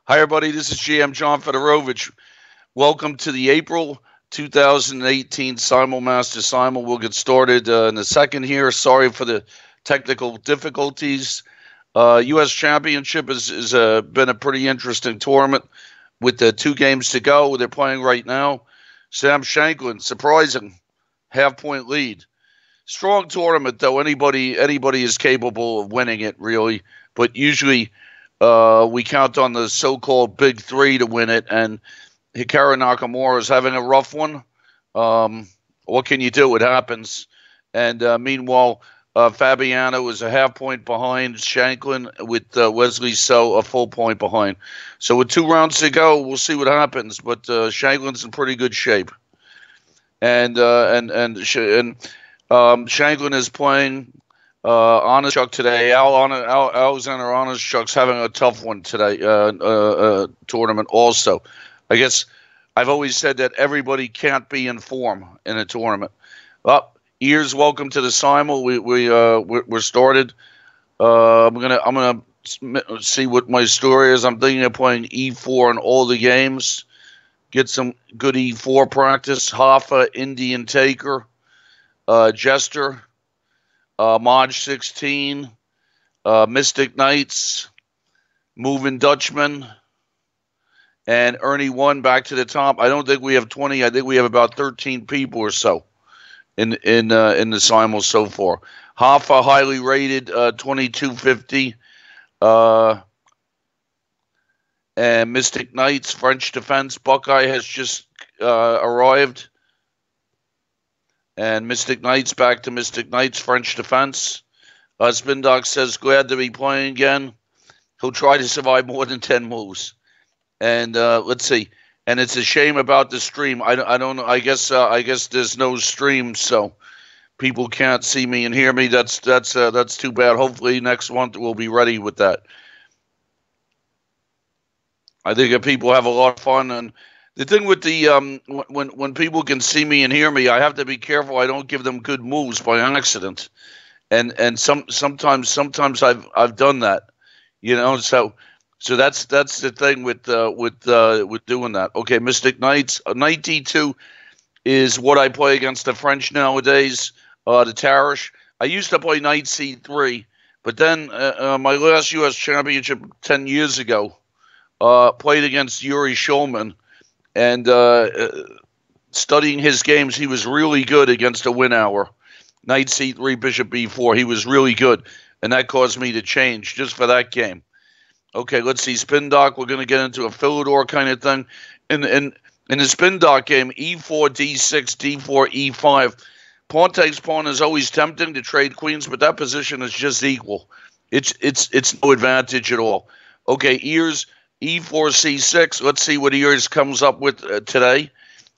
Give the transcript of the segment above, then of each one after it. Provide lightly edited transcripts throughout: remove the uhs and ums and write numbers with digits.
Hi, everybody. This is GM John Fedorowicz. Welcome to the April 2018 SimulMaster Simul. We'll get started in a second here. Sorry for the technical difficulties. U.S. Championship has been a pretty interesting tournament with the 2 games to go. They're playing right now. Sam Shanklin, surprising, half-point lead. Strong tournament, though. Anybody is capable of winning it, really. But usually we count on the so-called big 3 to win it, and Hikaru Nakamura is having a rough one. What can you do? It happens. And meanwhile, Fabiano is a half-point behind Shanklin, with Wesley So a full point behind. So with 2 rounds to go, we'll see what happens. But Shanklin's in pretty good shape. And Shanklin is playing Onishchuk today. Alexander Onishchuk's having a tough one today, tournament also. I guess I've always said that everybody can't be in form in a tournament. Well, Ears, welcome to the Simul. We're started. I'm gonna see what my story is. I'm thinking of playing E4 in all the games. Get some good E4 practice. Hoffa, Indian Taker, Jester, Mod 16, Mystic Knights, Moving Dutchman, and Ernie 1 back to the top. I don't think we have 20. I think we have about 13 people or so in the Simul so far. Hoffa, highly rated, 2250. And Mystic Knights, French Defense. Buckeye has just arrived. And Mystic Knights, back to Mystic Knights, French Defense. Spindock says, glad to be playing again. He'll try to survive more than 10 moves. And let's see. And it's a shame about the stream. I don't know. I guess there's no stream, so people can't see me and hear me. That's too bad. Hopefully next month we'll be ready with that. I think if people have a lot of fun. And the thing with the when people can see me and hear me, I have to be careful I don't give them good moves by accident. And sometimes I've done that, you know. So that's the thing with doing that. Okay, Mystic Knights, Knight D2 is what I play against the French nowadays. The Tarish. I used to play Knight C3, but then my last U.S. Championship 10 years ago, played against Yuri Shulman, and studying his games, he was really good against a win hour. Knight C3, Bishop B4, he was really good, and that caused me to change just for that game. Okay, let's see, Spin Dock, we're going to get into a Philidor kind of thing. In the Spin Dock game, E4, D6, D4, E5, pawn takes pawn is always tempting to trade queens, but that position is just equal. It's no advantage at all. Okay, Ears, E4, C6. Let's see what Ears comes up with today.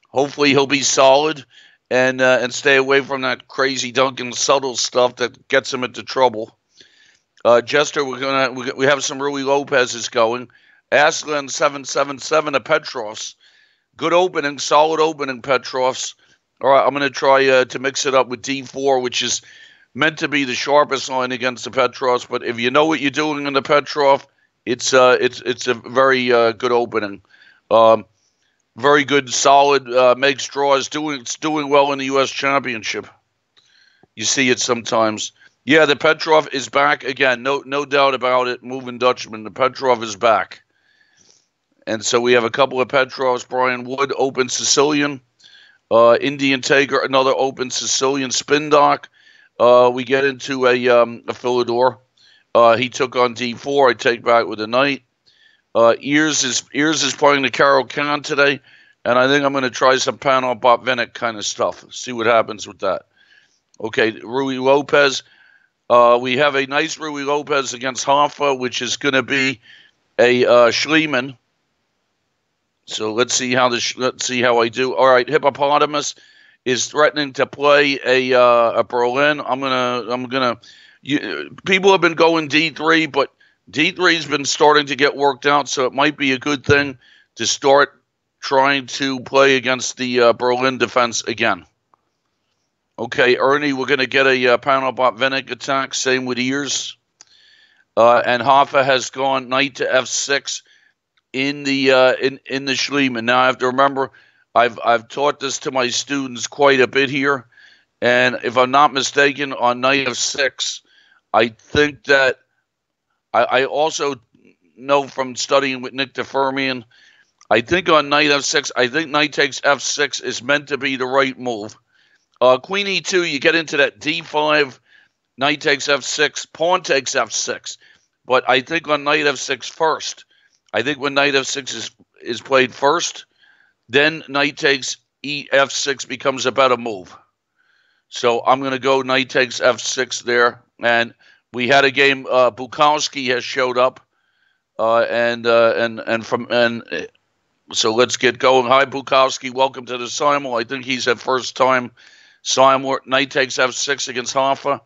Hopefully he'll be solid and stay away from that crazy Duncan subtle stuff that gets him into trouble. Jester, we have some Rui Lopez's going. Aslan 777 of Petrovs. Good opening, solid opening, Petrovs. All right, I'm going to try to mix it up with D4, which is meant to be the sharpest line against the Petrovs. But if you know what you're doing in the Petrov, it's a very good opening. Very good, solid, makes draws. It's doing well in the U.S. Championship. You see it sometimes. Yeah, the Petrov is back again. No doubt about it. Moving Dutchman, the Petrov is back. And so we have a couple of Petrovs. Brian Wood, open Sicilian. Indian Taker, another open Sicilian. Spindock. We get into a Philidor. He took on D4. I take back with a knight. Ears is playing the Carol Khan today, and I think I'm going to try some Panos Botvinnik kind of stuff. See what happens with that. Okay, Rui Lopez. We have a nice Rui Lopez against Hoffa, which is going to be a Schliemann. So let's see how I do. All right, Hippopotamus is threatening to play a Berlin. People have been going D3, but D3's been starting to get worked out, so it might be a good thing to start trying to play against the Berlin defense again. Okay, Ernie, we're going to get a Panos Botvinnik attack. Same with Ears. And Hoffa has gone knight to F6. in the in the Schliemann. Now I have to remember, I've taught this to my students quite a bit here, and if I'm not mistaken, on knight f6, I think that I also know from studying with Nick DeFermian, I think on knight f6, I think knight takes f6 is meant to be the right move. Queen e2, you get into that d5, knight takes f6, pawn takes f6. But I think on knight f6 first, I think when knight f6 is played first, then knight takes f6 becomes a better move. So I'm going to go knight takes f6 there. And we had a game, Bukowski has showed up. So let's get going. Hi, Bukowski. Welcome to the Simul. I think he's at first time Simul. Knight takes f6 against Hoffa.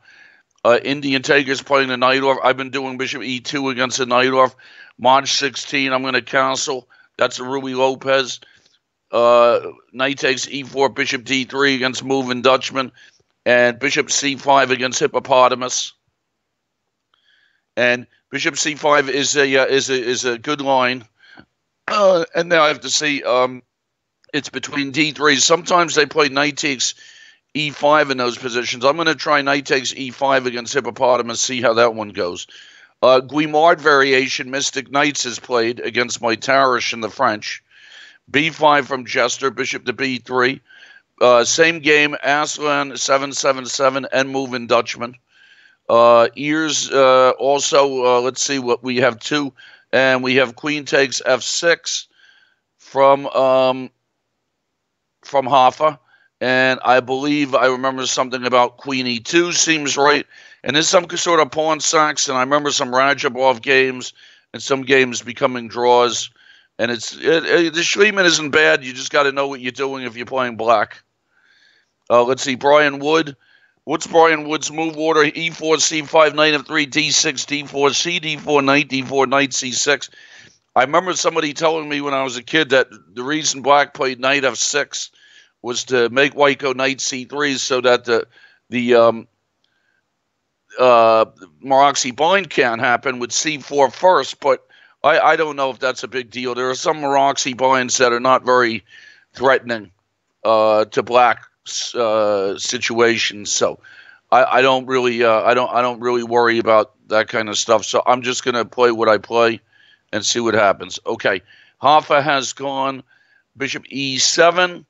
Indian Taker's playing the Najdorf. I've been doing bishop e2 against the Najdorf. Mod 16, I'm going to castle. That's a Ruby Lopez. Knight takes e4, bishop d3 against moving Dutchman. And bishop c5 against Hippopotamus. And bishop c5 is a good line. And now I have to see, it's between d3. Sometimes they play knight takes e5 in those positions. I'm going to try knight takes e5 against Hippopotamus, see how that one goes. Guimard variation, Mystic Knights is played against my Tarish in the French. b5 from Jester, bishop to b3. Same game, Aslan 777 and moving Dutchman. Ears also, let's see what we have two. And we have queen takes f6 from Hoffa. And I believe I remember something about queen e2 seems right. And there's some sort of pawn sacks. And I remember some Rajabov games and some games becoming draws. And the Schliemann isn't bad. You just got to know what you're doing if you're playing black. Let's see, Brian Wood. What's Brian Wood's move order? E4, C5, knight f3, D6, D4, C, D4, knight, D4, knight, C6. I remember somebody telling me when I was a kid that the reason black played knight f6 was to make white go knight c3 so that the Maroczy bind can't happen with c4 first. But I don't know if that's a big deal. There are some Maroczy binds that are not very threatening to black situations, so I don't really I don't really worry about that kind of stuff. So I'm just going to play what I play and see what happens. Okay, Hoffa has gone bishop e7,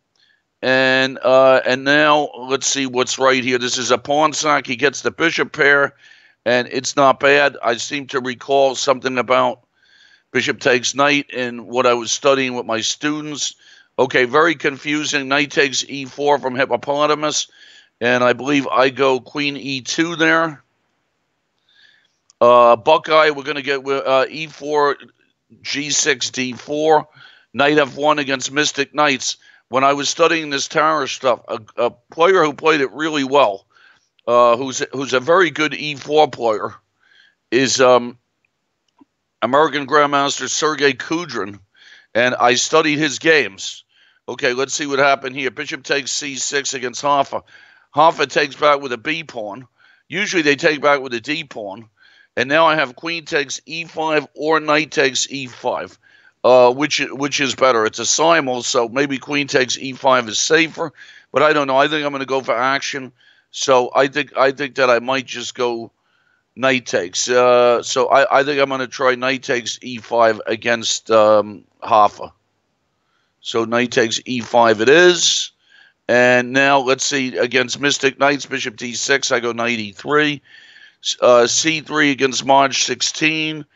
and now let's see what's right here. This is a pawn sack. He gets the bishop pair, and it's not bad. I seem to recall something about bishop takes knight in what I was studying with my students. Okay, very confusing. Knight takes e4 from Hippopotamus. And I believe I go queen e2 there. Buckeye, we're going to get e4, g6, d4. Knight f1 against Mystic Knights. When I was studying this Tarish stuff, a player who played it really well, who's a very good e4 player, is American Grandmaster Sergei Kudrin. And I studied his games. Okay, let's see what happened here. Bishop takes c6 against Hoffa. Hoffa takes back with a b pawn. Usually they take back with a d pawn. And now I have queen takes e5 or knight takes e5. Which is better? It's a simul, so maybe queen takes e5 is safer. But I don't know. I think I'm going to go for action. So I think that I might just go knight takes. So I think I'm going to try knight takes e5 against Hoffa. So knight takes e5 it is. And now let's see, against Mystic Knights, bishop d6, I go knight e3. c3 against Mod 16.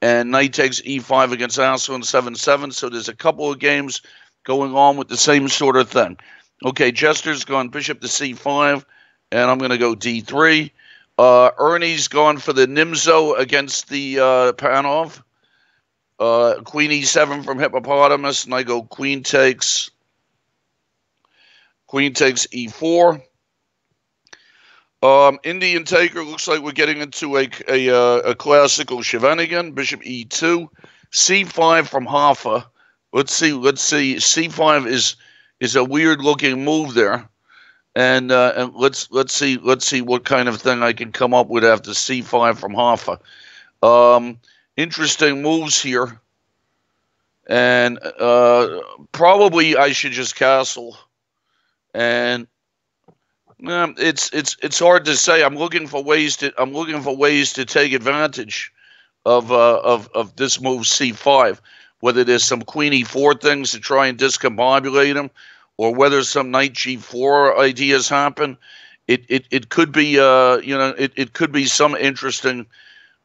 And knight takes e5 against Aslan 7-7. So there's a couple of games going on with the same sort of thing. Okay, Jester's gone bishop to c5. And I'm going to go d3. Ernie's gone for the Nimzo against the Panov. Queen e7 from Hippopotamus, and I go queen takes e4. Indian Taker, looks like we're getting into a classical Scheveningen. Bishop e2, c5 from Hoffa. Let's see. C5 is a weird looking move there, and let's see what kind of thing I can come up with after c5 from Hoffa. Interesting moves here. And probably I should just castle. And it's hard to say. I'm looking for ways to take advantage of this move C5. Whether there's some queen E4 things to try and discombobulate him, or whether some knight G4 ideas happen. It could be it could be some interesting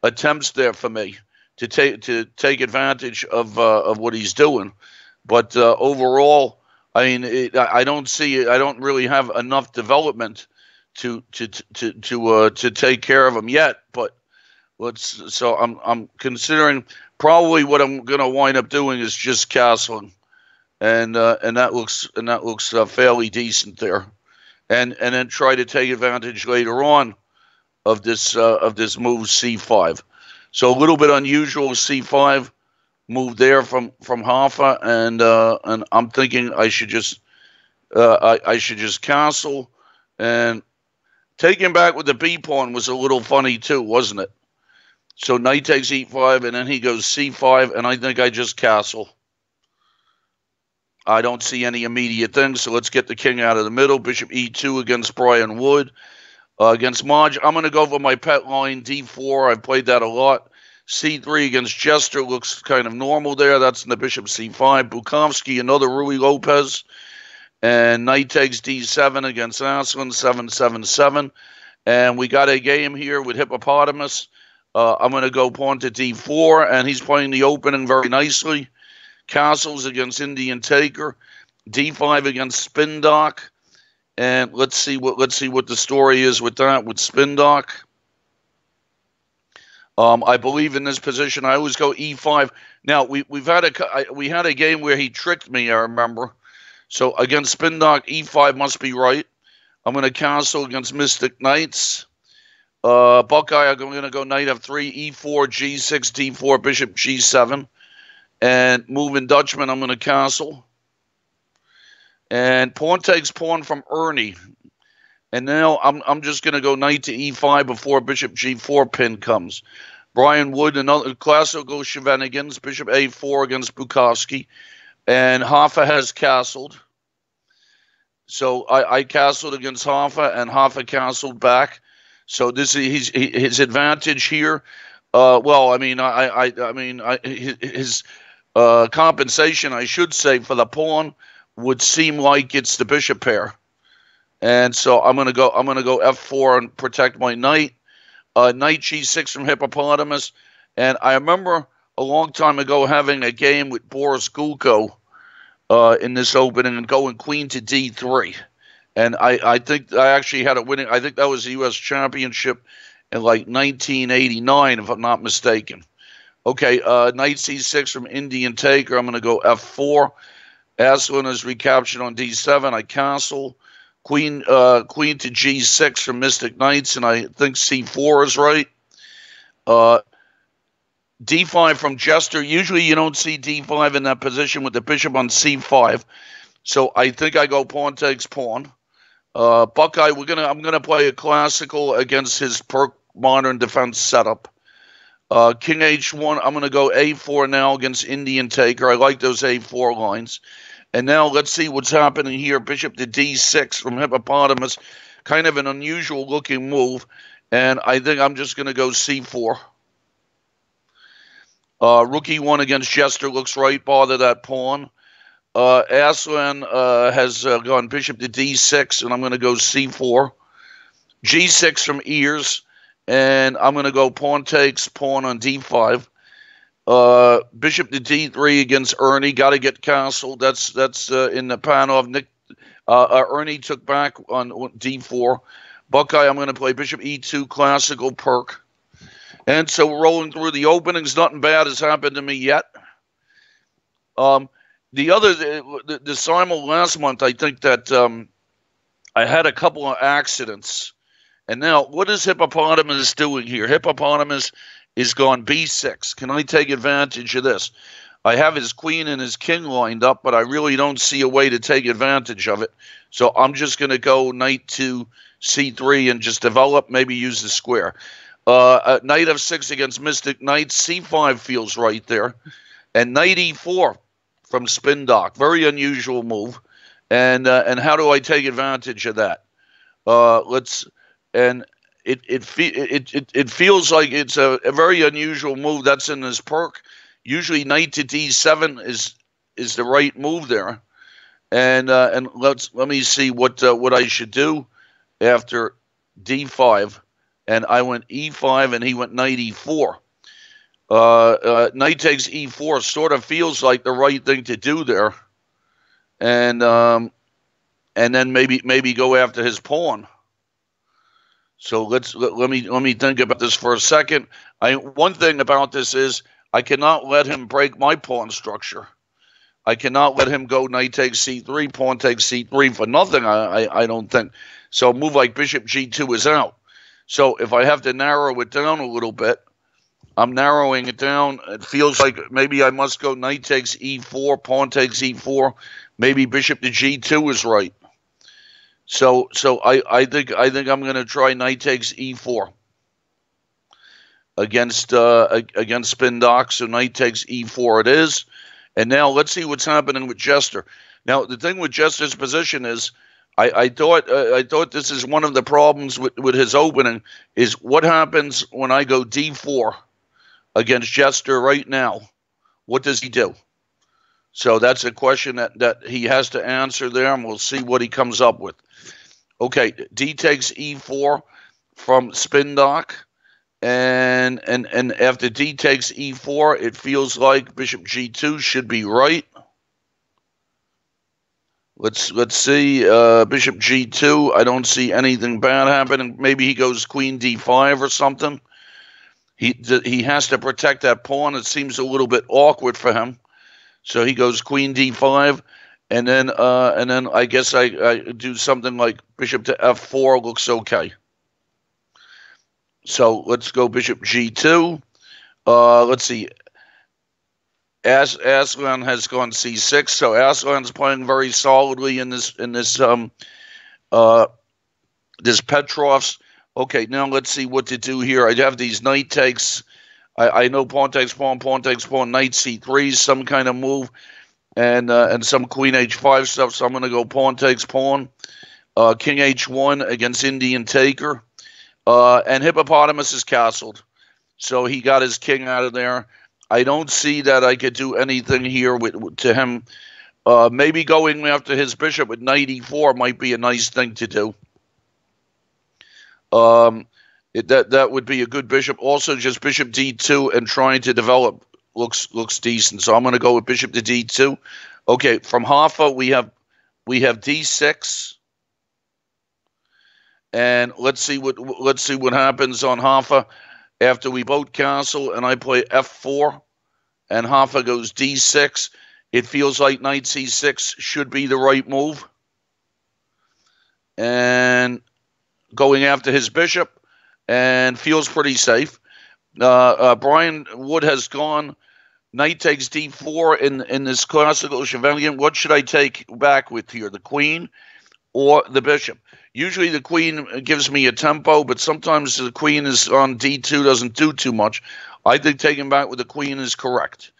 attempts there for me to take advantage of what he's doing. But overall, I mean, I don't really have enough development to take care of him yet. But so I'm considering probably what I'm going to wind up doing is just castling, and that looks fairly decent there, and then try to take advantage later on of this move C5. So a little bit unusual C5 move there from Hoffa, and I'm thinking I should just castle, and taking back with the B pawn was a little funny too, wasn't it? So knight takes E5, and then he goes C5, and I think I just castle. I don't see any immediate things, so let's get the king out of the middle. Bishop E2 against Brian Wood. Against Maj, I'm going to go for my pet line, D4. I've played that a lot. C3 against Jester looks kind of normal there. That's in the bishop C5. Bukovsky, another Rui Lopez. And knight takes D7 against Aslan, 7-7-7. And we got a game here with Hippopotamus. I'm going to go pawn to D4, and he's playing the opening very nicely. Castles against Indian Taker. D5 against Spindock. And let's see what the story is with that, with Spindock. I believe in this position. I always go E5. Now we had a game where he tricked me. I remember. So against Spindock, E5 must be right. I'm going to castle against Mystic Knights. Buckeye, I'm going to go knight F3, E4, G6, D4, Bishop G7, and moving Dutchman. I'm going to castle. And pawn takes pawn from Ernie. And now I'm just going to go knight to E5 before Bishop G4 pin comes. Brian Wood, another classical shenanigans. Bishop A4 against Bukovsky. And Hoffa has castled. So I castled against Hoffa, and Hoffa castled back. So this is his advantage here. Well, I mean, his compensation, I should say, for the pawn would seem like it's the bishop pair. And so I'm gonna go F4 and protect my knight. Knight G6 from Hippopotamus. And I remember a long time ago having a game with Boris Gulko in this opening and going queen to D3. And I think I actually had a winning. I think that was the U.S. Championship in like 1989, if I'm not mistaken. Okay, knight C6 from Indian Taker. I'm going to go F4. Aslan is recaptured on D7. I castle. Queen to G6 from Mystic Knights, and I think C4 is right. D5 from Jester. Usually you don't see D5 in that position with the bishop on C5. So I think I go pawn takes pawn. Buckeye, I'm gonna play a classical against his modern defense setup. King H1. I'm gonna go A4 now against Indian Taker. I like those A4 lines. And now let's see what's happening here. Bishop to D6 from Hippopotamus. Kind of an unusual looking move. And I think I'm just going to go C4. Rook E1 against Jester looks right. Bother that pawn. Aslan has gone bishop to D6, and I'm going to go C4. G6 from Ears. And I'm going to go pawn takes pawn on D5. Bishop to D3 against Ernie. Got to get castled. That's in the Panov. Ernie took back on D4. Buckeye, I'm going to play Bishop E2, classical perk. And so rolling through the openings, nothing bad has happened to me yet. The Simul last month, I think that I had a couple of accidents. And now, what is Hippopotamus doing here? Hippopotamus is gone B6. Can I take advantage of this? I have his queen and his king lined up, but I really don't see a way to take advantage of it. So I'm just going to go knight to C3 and just develop, maybe use the square. Knight F6 against Mystic Knights. C5 feels right there. And knight E4. from spin dock. Very unusual move. And how do I take advantage of that? It feels like it's a very unusual move that's in his perk. Usually knight to d7 is the right move there. And let me see what I should do after d5. And I went e5 and he went knight e4. Knight takes e4 sort of feels like the right thing to do there. And then maybe go after his pawn. So let me think about this for a second. One thing about this is I cannot let him break my pawn structure. I cannot let him go knight takes c3, pawn takes c3 for nothing. I don't think so. A move like bishop g2 is out. So if I have to narrow it down a little bit, I'm narrowing it down. It feels like maybe I must go knight takes e4, pawn takes e4. Maybe bishop to g2 is right. So I think I'm going to try knight takes e4 against spin dock. So knight takes e4 it is. And now let's see what's happening with Jester. Now the thing with Jester's position is, I thought this is one of the problems with his opening is what happens when I go d4 against Jester right now. What does he do? So that's a question that he has to answer there, and we'll see what he comes up with. Okay, d takes e4 from spin dock, and after d takes e4, it feels like bishop g2 should be right. Let's see, bishop g2. I don't see anything bad happening. Maybe he goes queen d5 or something. He has to protect that pawn. It seems a little bit awkward for him. So he goes queen d5, and then I guess I do something like bishop to f4 looks okay. So let's go bishop g2. Let's see. Aslan has gone c6, so Aslan's playing very solidly in this Petrov's. Okay, now let's see what to do here. I have these knight takes. I know pawn takes pawn, knight c3, some kind of move, and some queen h5 stuff. So I'm going to go pawn takes pawn, king h1 against Indian taker, and Hippopotamus is castled, so he got his king out of there. I don't see that I could do anything here to him. Maybe going after his bishop with knight e4 might be a nice thing to do. That would be a good bishop. Also, just bishop d2 and trying to develop looks decent. So I'm going to go with bishop to d2. Okay, from Hoffa we have d6, and let's see what happens on Hoffa after we both castle and I play f4 and Hoffa goes d6. It feels like knight c6 should be the right move, and going after his bishop, and feels pretty safe. Brian Wood has gone knight takes d4 in this classical Chevalier. What should I take back with here, the queen or the bishop? Usually the queen gives me a tempo, but sometimes the queen is on d2, doesn't do too much. I think taking back with the queen is correct.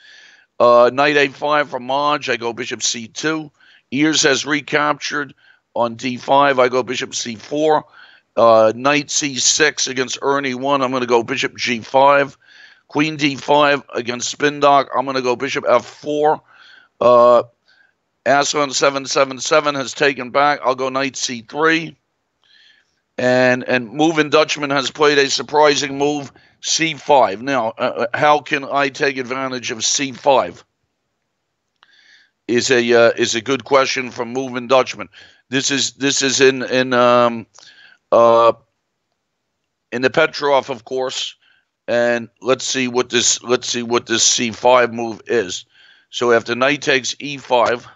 Knight a5 from Maj, I go bishop c2. Ears has recaptured on d5, I go bishop c4. Knight c6 against Ernie 1, I'm going to go bishop g5. Queen d5 against spin dock, I'm going to go bishop f4. Aslan 777 has taken back, I'll go knight c3. And Moving Dutchman has played a surprising move, c5. Now, how can I take advantage of c5? Is a good question from Moving Dutchman. This is in the Petrov, of course, and let's see what this c5 move is. So after knight takes e5,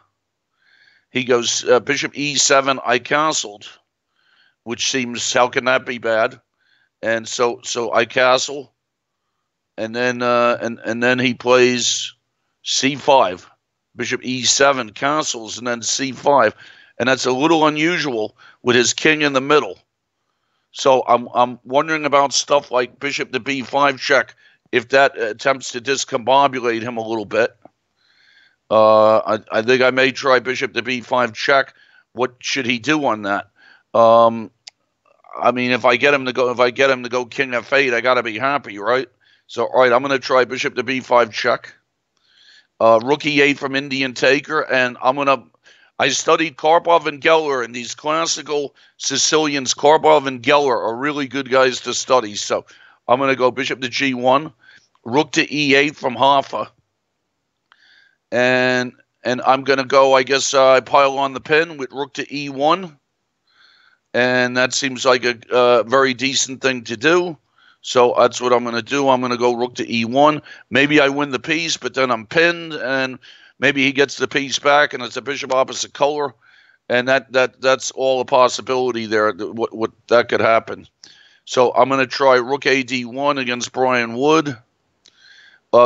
he goes bishop e7. I castled, which seems, how can that be bad? And so I castle, and then he plays c5, bishop e7, castles, and then c5, and that's a little unusual with his king in the middle. So I'm wondering about stuff like bishop to b5 check, if that attempts to discombobulate him a little bit. I think I may try bishop to b5 check. What should he do on that? I mean, if I get him to go king f8, I got to be happy, right? So, all right, I'm going to try bishop to b5 check. Rook e8 from Indian Taker, and I studied Karpov and Geller, and these classical Sicilians, Karpov and Geller, are really good guys to study. So I'm going to go bishop to g1, rook to e8 from Hoffa, and I'm going to go, I guess, I pile on the pin with rook to e1, and that seems like a very decent thing to do. So that's what I'm going to do. I'm going to go rook to e1. Maybe I win the piece, but then I'm pinned, and maybe he gets the piece back, and it's a bishop opposite color, and that's all a possibility there. What that could happen. So I'm going to try rook ad1 against Brian Wood.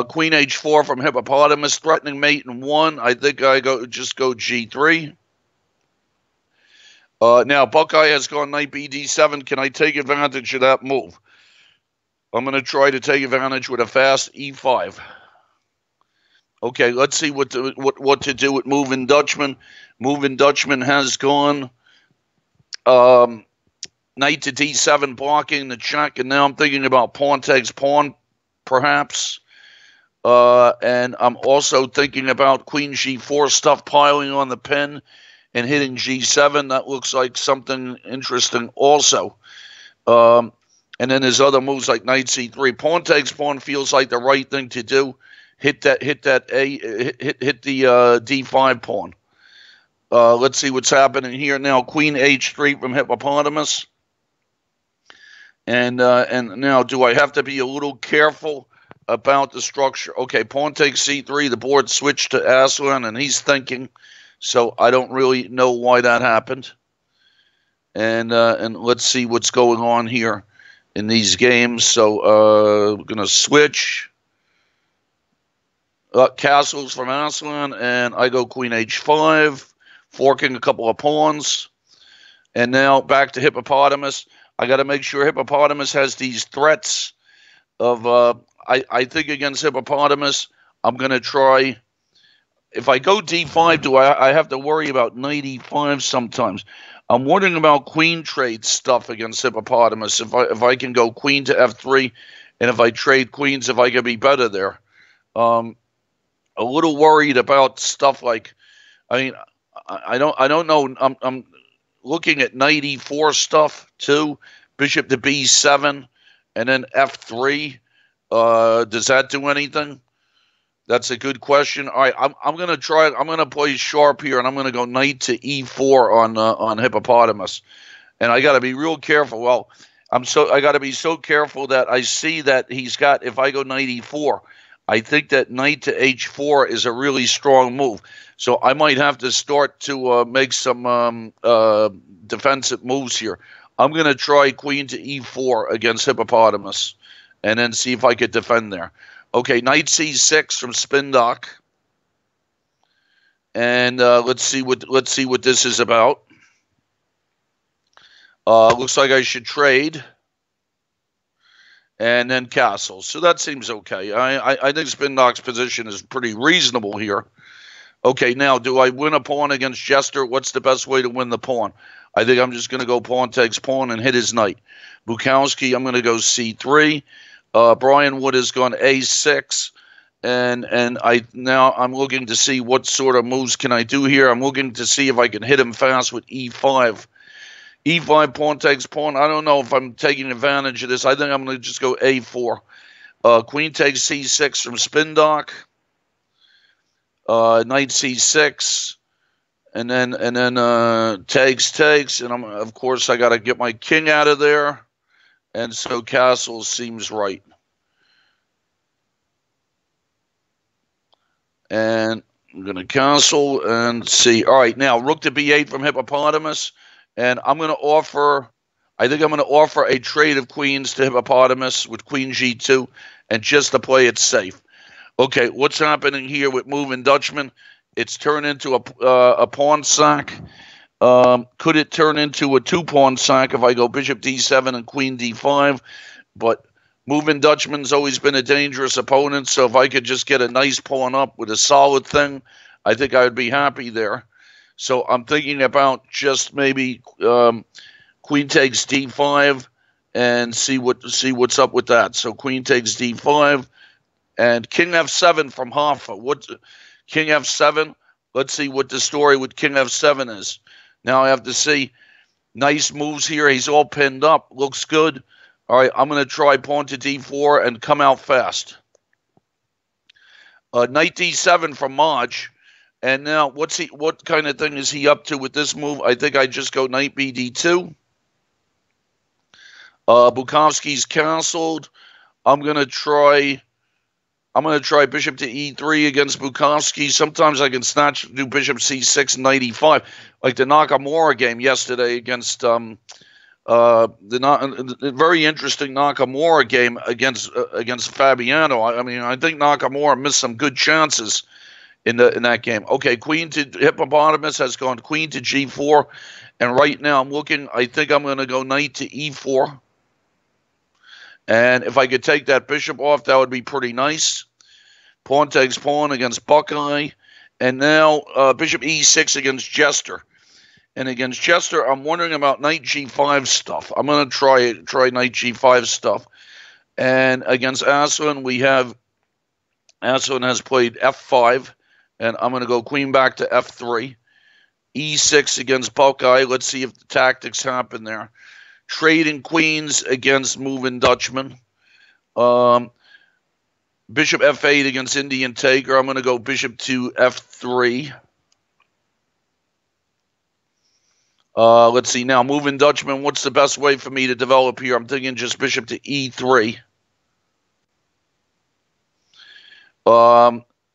Queen h4 from Hippopotamus, threatening mate in 1. I think I just go g3. Now Buckeye has gone knight bd7. Can I take advantage of that move? I'm going to try to take advantage with a fast e5. Okay, let's see what to do with Moving Dutchman. Moving Dutchman has gone knight to d7, blocking the check, and now I'm thinking about pawn takes pawn, perhaps. And I'm also thinking about queen g4 stuff, piling on the pin and hitting g7. That looks like something interesting also. And then there's other moves like knight c3. Pawn takes pawn feels like the right thing to do. Hit the d5 pawn. Let's see what's happening here now. Queen h3 from Hippopotamus. And now, do I have to be a little careful about the structure? Okay, pawn takes c3. The board switched to Aslan, and he's thinking. So I don't really know why that happened. And let's see what's going on here in these games. So we're going to switch. Castles from Aslan, and I go queen h5, forking a couple of pawns. And now back to Hippopotamus. I got to make sure Hippopotamus has these threats of, I think against Hippopotamus, I'm going to try, if I go d5, do I have to worry about knight e5 sometimes? I'm wondering about queen trade stuff against Hippopotamus. If I can go queen to f3, and if I trade queens, if I can be better there. A little worried about stuff like, I mean, I don't know. I'm looking at knight e4 stuff too. Bishop to b7, and then f3. Does that do anything? That's a good question. All right, I'm gonna try. I'm gonna play sharp here, and I'm gonna go knight to e4 on Hippopotamus, and I got to be real careful. Well, I got to be so careful that I see that he's got. If I go knight e4, I think that knight to h4 is a really strong move. So I might have to start to make some defensive moves here. I'm going to try queen to e4 against Hippopotamus, and then see if I could defend there. Okay, knight c6 from Spindock, and let's see what this is about. Looks like I should trade, and then castle. So that seems okay. I think Spindock's position is pretty reasonable here. Okay, now, do I win a pawn against Jester? What's the best way to win the pawn? I think I'm just going to go pawn takes pawn and hit his knight. Bukowski, I'm going to go c3. Brian Wood has gone a6. And I'm looking to see what sort of moves can I do here. I'm looking to see if I can hit him fast with e5. E5, pawn takes pawn. I don't know if I'm taking advantage of this. I think I'm going to just go a4. Queen takes c6 from Spindock. Knight c6, and then takes, and of course I got to get my king out of there, and so castle seems right. And I'm going to castle and see. All right, now rook to b8 from Hippopotamus, and I'm going to offer. I think I'm going to offer a trade of queens to Hippopotamus with queen g2, and just to play it safe. Okay, what's happening here with Moving Dutchman? It's turned into a pawn sack. Could it turn into a two-pawn sack if I go bishop d7 and queen d5? But Moving Dutchman's always been a dangerous opponent, so if I could just get a nice pawn up with a solid thing, I think I would be happy there. So I'm thinking about just maybe queen takes d5 and see what's up with that. So queen takes d5 and king f7 from Hoffa. What king f7? Let's see what the story with king f7 is. Now I have to see. Nice moves here. He's all pinned up. Looks good. All right, I'm going to try pawn to d4 and come out fast. Knight d7 from Maj. And now what kind of thing is he up to with this move? I think I just go knight bd2. Bukovsky's castled. I'm going to try bishop to e3 against Bukovsky. Sometimes I can do bishop c6 and knight e5, like the Nakamura game yesterday against the very interesting Nakamura game against Fabiano. I mean, I think Nakamura missed some good chances in that game. Okay, queen to Hippopotamus has gone queen to g4, and right now I'm looking. I think I'm going to go knight to e4, and if I could take that bishop off, that would be pretty nice. Pawn takes pawn against Buckeye, and now bishop e6 against Jester. And against Jester, I'm wondering about knight g5 stuff. I'm going to try knight g5 stuff. And against Aslan, Aslan has played f5, and I'm going to go queen back to f3. e6 against Buckeye. Let's see if the tactics happen there. Trading queens against moving Dutchman. Bishop f8 against Indian Taker. I'm going to go bishop to f3. Let's see now. Moving Dutchman, what's the best way for me to develop here? I'm thinking just bishop to e3.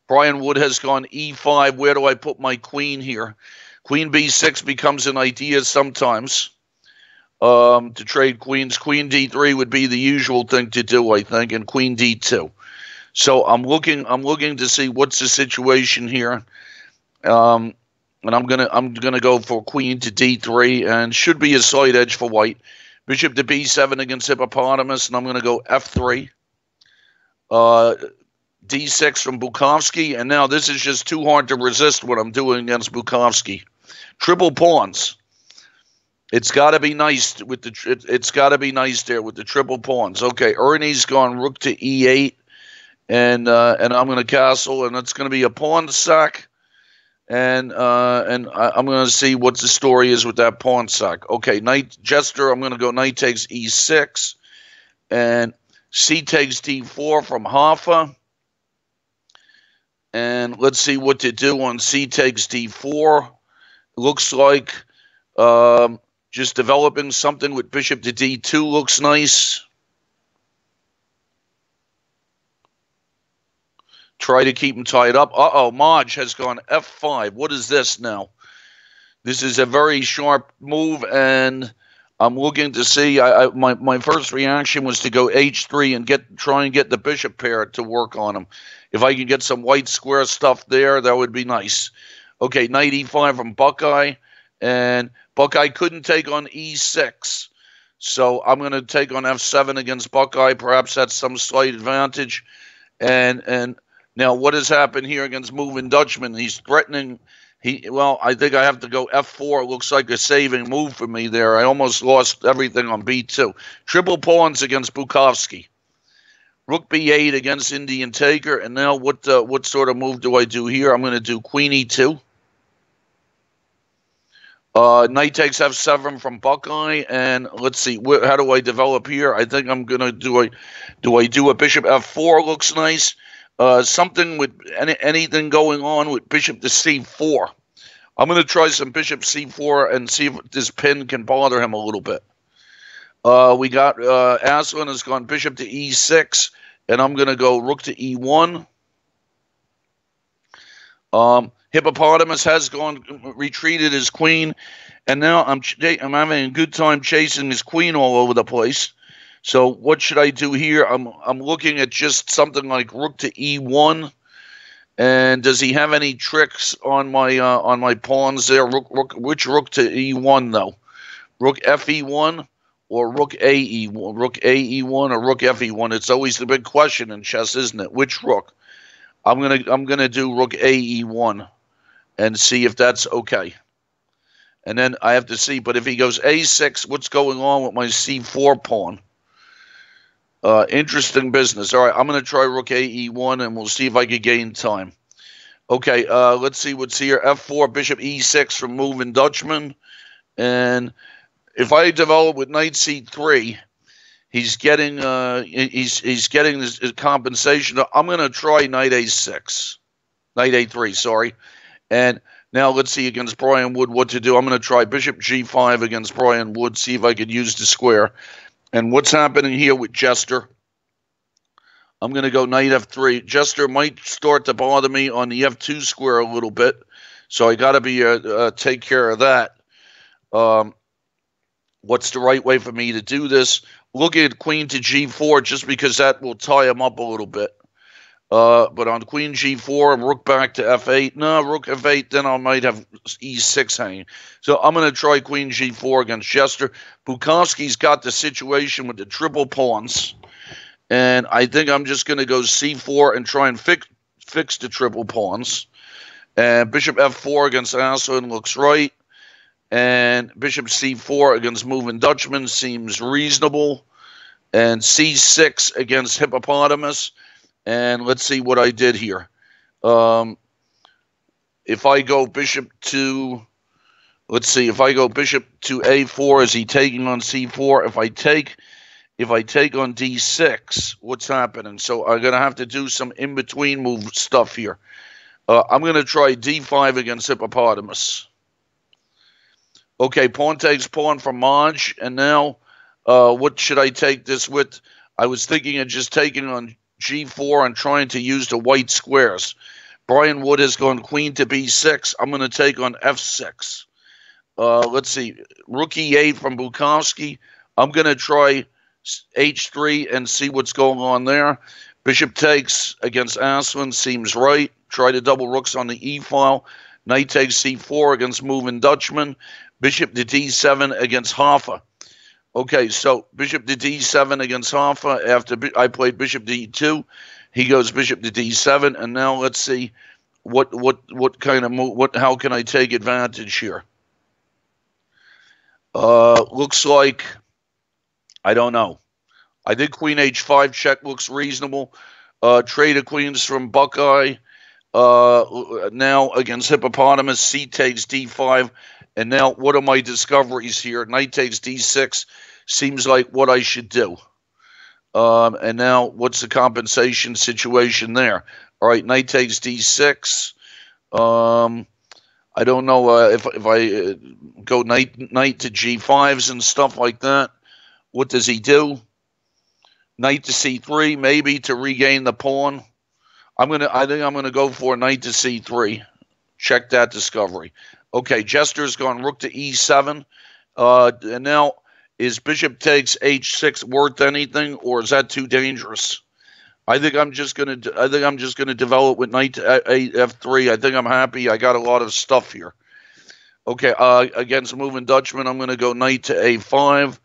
Brian Wood has gone e5. Where do I put my queen here? Queen b6 becomes an idea sometimes to trade queens. Queen d3 would be the usual thing to do, I think, and queen d2. So I'm looking to see what's the situation here, and I'm gonna go for queen to d3, and should be a slight edge for white. Bishop to b7 against Hippopotamus, and I'm gonna go f3. D6 from Bukovsky, and now this is just too hard to resist what I'm doing against Bukovsky. Triple pawns. It's got to be nice with it's got to be nice there with the triple pawns. Okay, Ernie's gone rook to e8. And I'm going to castle, and it's going to be a pawn sack, and I'm going to see what the story is with that pawn sack. Okay, knight Jester, I'm going to go knight takes e6, and c takes d4 from Hoffa, and let's see what to do on c takes d4. Looks like just developing something with bishop to d2 looks nice. Try to keep him tied up. Uh-oh, Maj has gone f5. What is this now? This is a very sharp move, and I'm looking to see. My first reaction was to go h3 and try and get the bishop pair to work on him. If I can get some white square stuff there, that would be nice. Okay, knight e5 from Buckeye, and Buckeye couldn't take on e6. So I'm going to take on f7 against Buckeye. Perhaps that's some slight advantage. And now, what has happened here against moving Dutchman? He's threatening. Well, I think I have to go f4. It looks like a saving move for me there. I almost lost everything on b2. Triple pawns against Bukovsky. Rook b8 against Indian Taker. And now what sort of move do I do here? I'm going to do queen e2. Knight takes f7 from Buckeye. And let's see. How do I develop here? I think I'm going to do a bishop f4. Looks nice. Something with anything going on with bishop to c4. I'm going to try some bishop c4 and see if this pin can bother him a little bit. We got Aslan has gone bishop to e6, and I'm going to go rook to e1. Hippopotamus has retreated his queen, and now I'm having a good time chasing his queen all over the place. So what should I do here? I'm looking at just something like rook to e1, and does he have any tricks on my pawns there? Which rook to e1 though? Rook fe1 or rook ae1? Rook ae1 or rook fe1? It's always the big question in chess, isn't it? Which rook? I'm gonna do rook ae1. and see if that's okay. And then I have to see, but if he goes A6, what's going on with my C4 pawn? Interesting business. All right, I'm going to try rook AE1, and we'll see if I can gain time. Okay, let's see what's here. F4, bishop E6 from moving Dutchman. And if I develop with knight C3, he's getting he's getting this compensation. I'm going to try knight A6. Knight A3, sorry. And now let's see against Brian Wood what to do. I'm going to try bishop G5 against Brian Wood, see if I could use the square. And what's happening here with Jester? I'm going to go knight F3. Jester might start to bother me on the F2 square a little bit, so I got to be take care of that. What's the right way for me to do this? Look at queen to G4 just because that will tie him up a little bit. But on queen G4 and rook back to F8. No, rook F8, then I might have E6 hanging. So I'm going to try queen G4 against Jester. Bukowski's got the situation with the triple pawns. And I think I'm just going to go C4 and try and fix the triple pawns. And bishop F4 against Aslan looks right. And bishop C4 against moving Dutchman seems reasonable. And C6 against Hippopotamus. And let's see what I did here. If I go bishop to, let's see, if I go bishop to A4, is he taking on C4? If I take on D6, what's happening? So I'm going to have to do some in-between move stuff here. I'm going to try D5 against Hippopotamus. Okay, pawn takes pawn from Maj, and now what should I take this with? I was thinking of just taking on G4 and trying to use the white squares. Brian Wood has gone queen to B6. I'm going to take on F6. Let's see. Rook E8 from Bukowski. I'm going to try H3 and see what's going on there. Bishop takes against Aslan seems right. Try the double rooks on the E file. Knight takes C4 against moving Dutchman. Bishop to D7 against Hoffa. Okay, so bishop to D7 against Hoffa. After I played bishop to E2, he goes bishop to D7, and now let's see what kind of move. How can I take advantage here? Looks like I don't know. I think queen H5 check looks reasonable. Trade of queens from Buckeye. Now against Hippopotamus, C takes D5. And now what are my discoveries here? Knight takes D6 seems like what I should do. And now what's the compensation situation there? All right, knight takes D6. I don't know if I go knight to G5s and stuff like that. What does he do? Knight to C3, maybe to regain the pawn. I think I'm gonna go for knight to C3. Check that discovery. Okay, Jester's gone rook to E7. And now is bishop takes H6 worth anything, or is that too dangerous? I think I'm just gonna develop with knight to F3. I think I'm happy. I got a lot of stuff here. Okay, against moving Dutchman, I'm gonna go knight to A5.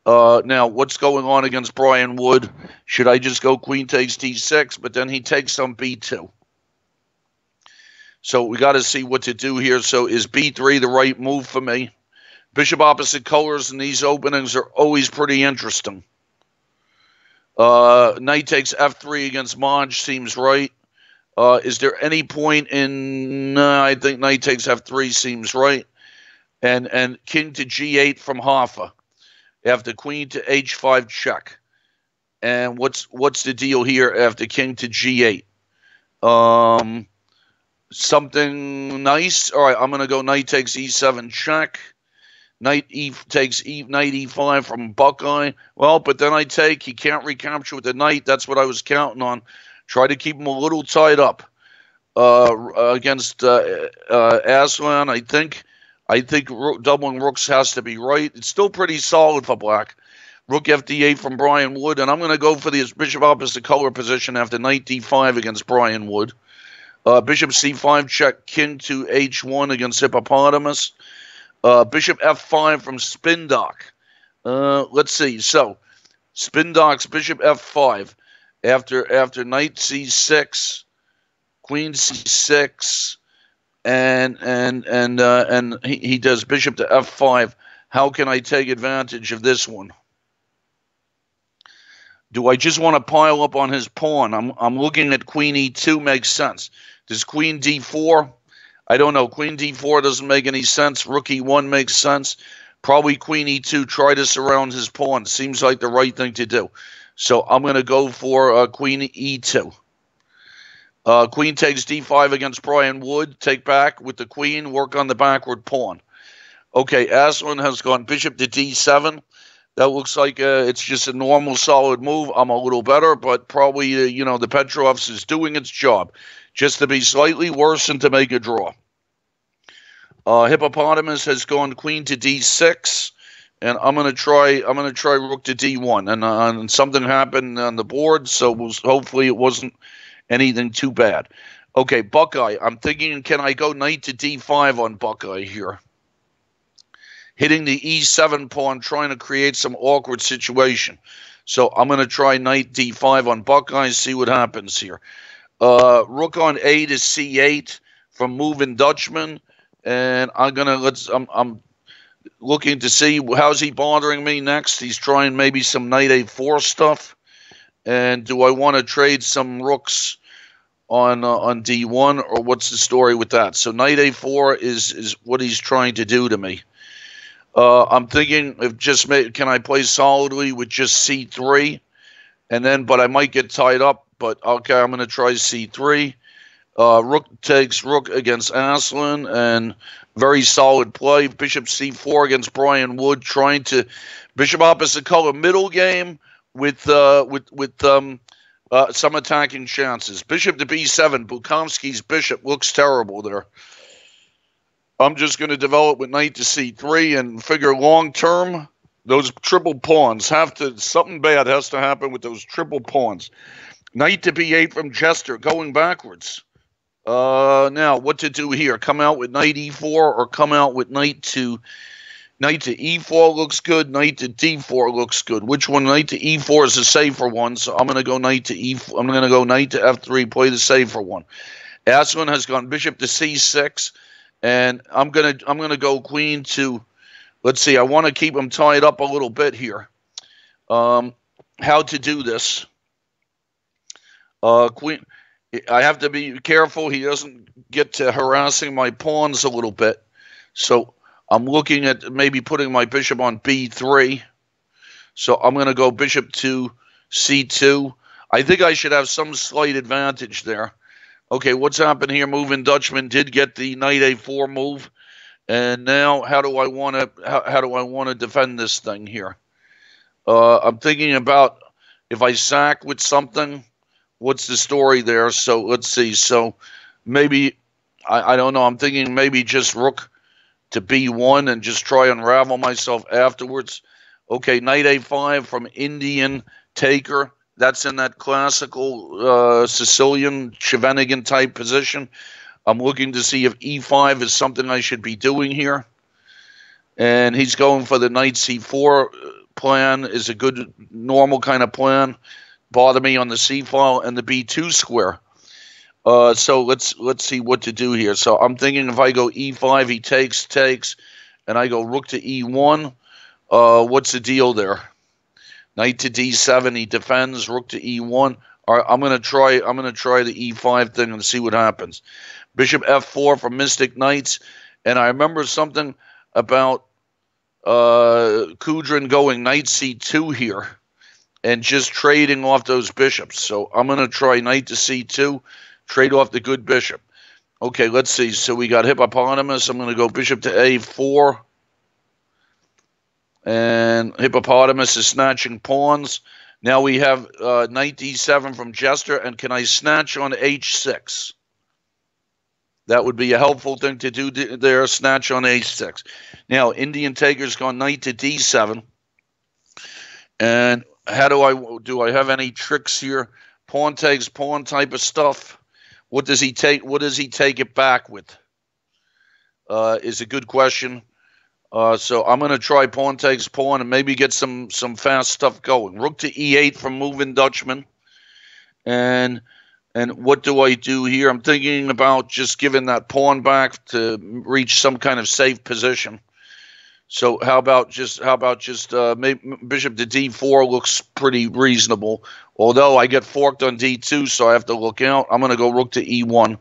Now, what's going on against Brian Wood? Should I just go queen takes D6, but then he takes on B2? So we got to see what to do here. So is B3 the right move for me? Bishop opposite colors in these openings are always pretty interesting. Knight takes F3 against Maj seems right. Is there any point in... I think knight takes F3 seems right. And king to G8 from Hoffa. After queen to H5 check. And what's the deal here after king to G8? Something nice. All right, I'm going to go knight takes E7 check. Knight takes knight E5 from Buckeye. Well, but then he can't recapture with the knight. That's what I was counting on. Try to keep him a little tied up against Aslan. I think doubling rooks has to be right. It's still pretty solid for black. Rook FD8 from Brian Wood, and I'm going to go for the bishop opposite color position after knight D5 against Brian Wood. Bishop C5 check, king to H1 against Hippopotamus. Bishop F5 from Spindock. Let's see. So, Spindock's bishop F5 after knight C6, queen C6. and he does bishop to f5. How can I take advantage of this one? Do I just want to pile up on his pawn? I'm looking at queen e2 makes sense. Does queen d4? I don't know. Queen d4 doesn't make any sense. Rook e1 makes sense. Probably queen e2, try to surround his pawn. Seems like the right thing to do. So I'm going to go for queen e2. Queen takes d5 against Brian Wood. Take back with the queen. Work on the backward pawn. Okay, Aslan has gone bishop to d7. That looks like it's just a normal, solid move. I'm a little better, but probably, the Petrovs is doing its job. Just to be slightly worse and to make a draw. Hippopotamus has gone queen to d6. And I'm gonna try rook to d1, and something happened on the board, so hopefully it wasn't anything too bad. Okay, Buckeye. I'm thinking, can I go knight to d5 on Buckeye here? Hitting the e7 pawn, trying to create some awkward situation. So I'm gonna try knight d5 on Buckeye, see what happens here. Rook on a to c8 from moving Dutchman, and I'm looking to see how's he bothering me next. He's trying maybe some knight a4 stuff. And do I want to trade some rooks on d1, or what's the story with that? So knight a4 is what he's trying to do to me. I'm thinking can I play solidly with just c3, but I might get tied up. But okay, I'm going to try c3. Rook takes rook against Aslan, and very solid play. Bishop c4 against Brian Wood, trying to bishop opposite color middle game with some attacking chances. Bishop to b7. Bukovsky's bishop looks terrible there. I'm just going to develop with knight to c3 and figure long term those triple pawns something bad has to happen with those triple pawns. Knight to b8 from Jester, going backwards. Now, what to do here? Come out with knight e4 or come out with knight to e4 looks good. Knight to d4 looks good. Which one? Knight to e4 is a safer one, so I'm going to go knight to e4. I'm going to go knight to f3, play the safer one. Aslan has gone bishop to c6, and I'm going to go queen to. Let's see. I want to keep him tied up a little bit here. How to do this? Queen. I have to be careful he doesn't get to harassing my pawns a little bit. So I'm looking at maybe putting my bishop on b3. So I'm going to go bishop to c2. I think I should have some slight advantage there. Okay, what's happened here? Moving Dutchman did get the knight a4 move. And now how do I want to defend this thing here? I'm thinking about if I sack with something. What's the story there? So let's see. So maybe, I don't know. I'm thinking maybe just rook to b1 and just try and unravel myself afterwards. Okay, knight a5 from Indian taker. That's in that classical Sicilian Scheveningen type position. I'm looking to see if e5 is something I should be doing here. And he's going for the knight c4 plan, is a good normal kind of plan. Bother me on the c file and the b2 square. So let's see what to do here. So I'm thinking if I go e5, he takes, and I go rook to e1. What's the deal there? Knight to d7, he defends. Rook to e1. All right, I'm gonna try the e5 thing and see what happens. Bishop f4 from Mystic Knights, and I remember something about Kudrin going knight c2 here. And just trading off those bishops. So I'm going to try knight to c2, trade off the good bishop. Okay, let's see. So we got Hippopotamus. I'm going to go bishop to a4. And Hippopotamus is snatching pawns. Now we have knight d7 from Jester. And can I snatch on h6? That would be a helpful thing to do there, snatch on h6. Now, Indian taker's gone knight to d7. And how do I have any tricks here? Pawn takes pawn type of stuff. What does he take? What does he take it back with? Is a good question. So I'm going to try pawn takes pawn and maybe get some fast stuff going. Rook to e8 from moving Dutchman. And And what do I do here? I'm thinking about just giving that pawn back to reach some kind of safe position. So how about just maybe bishop to d4 looks pretty reasonable. Although I get forked on d2, so I have to look out. I'm going to go rook to e1,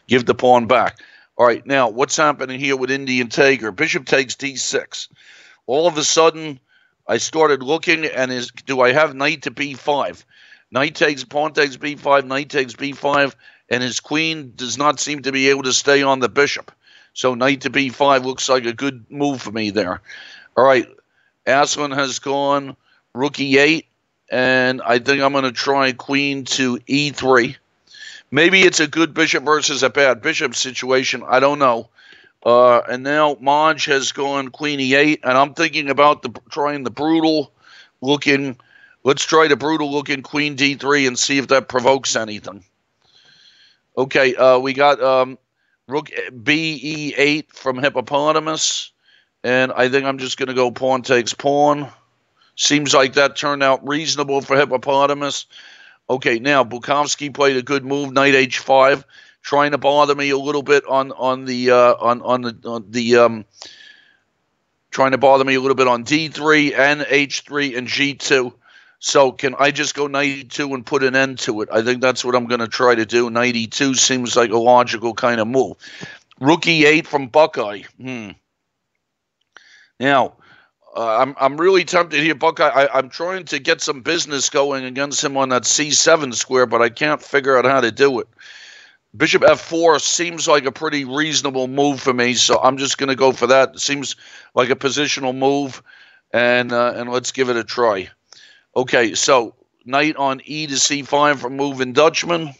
give the pawn back. All right, now what's happening here with Indian Tiger? Bishop takes d6. All of a sudden, I started looking, and do I have knight to b5? Knight takes, pawn takes b5, knight takes b5, and his queen does not seem to be able to stay on the bishop. So knight to b5 looks like a good move for me there. All right, Aslan has gone rook e8, and I think I'm going to try queen to e3. Maybe it's a good bishop versus a bad bishop situation. I don't know. And now Maj has gone queen e8, and I'm thinking about trying the brutal looking. Let's try the brutal looking queen d3 and see if that provokes anything. Okay, we got rook b e8 from Hippopotamus, and I think I'm just going to go pawn takes pawn. Seems like that turned out reasonable for Hippopotamus. Okay, now Bukowski played a good move, knight h5, trying to bother me a little bit on d3 and h3 and g2. So can I just go knight e2 and put an end to it? I think that's what I'm going to try to do. Knight e2 seems like a logical kind of move. Rook e8 from Buckeye. Now, I'm really tempted here, Buckeye. I'm trying to get some business going against him on that c7 square, but I can't figure out how to do it. Bishop f4 seems like a pretty reasonable move for me, so I'm just going to go for that. It seems like a positional move, and let's give it a try. Okay, so knight on e to c5 from moving Dutchman.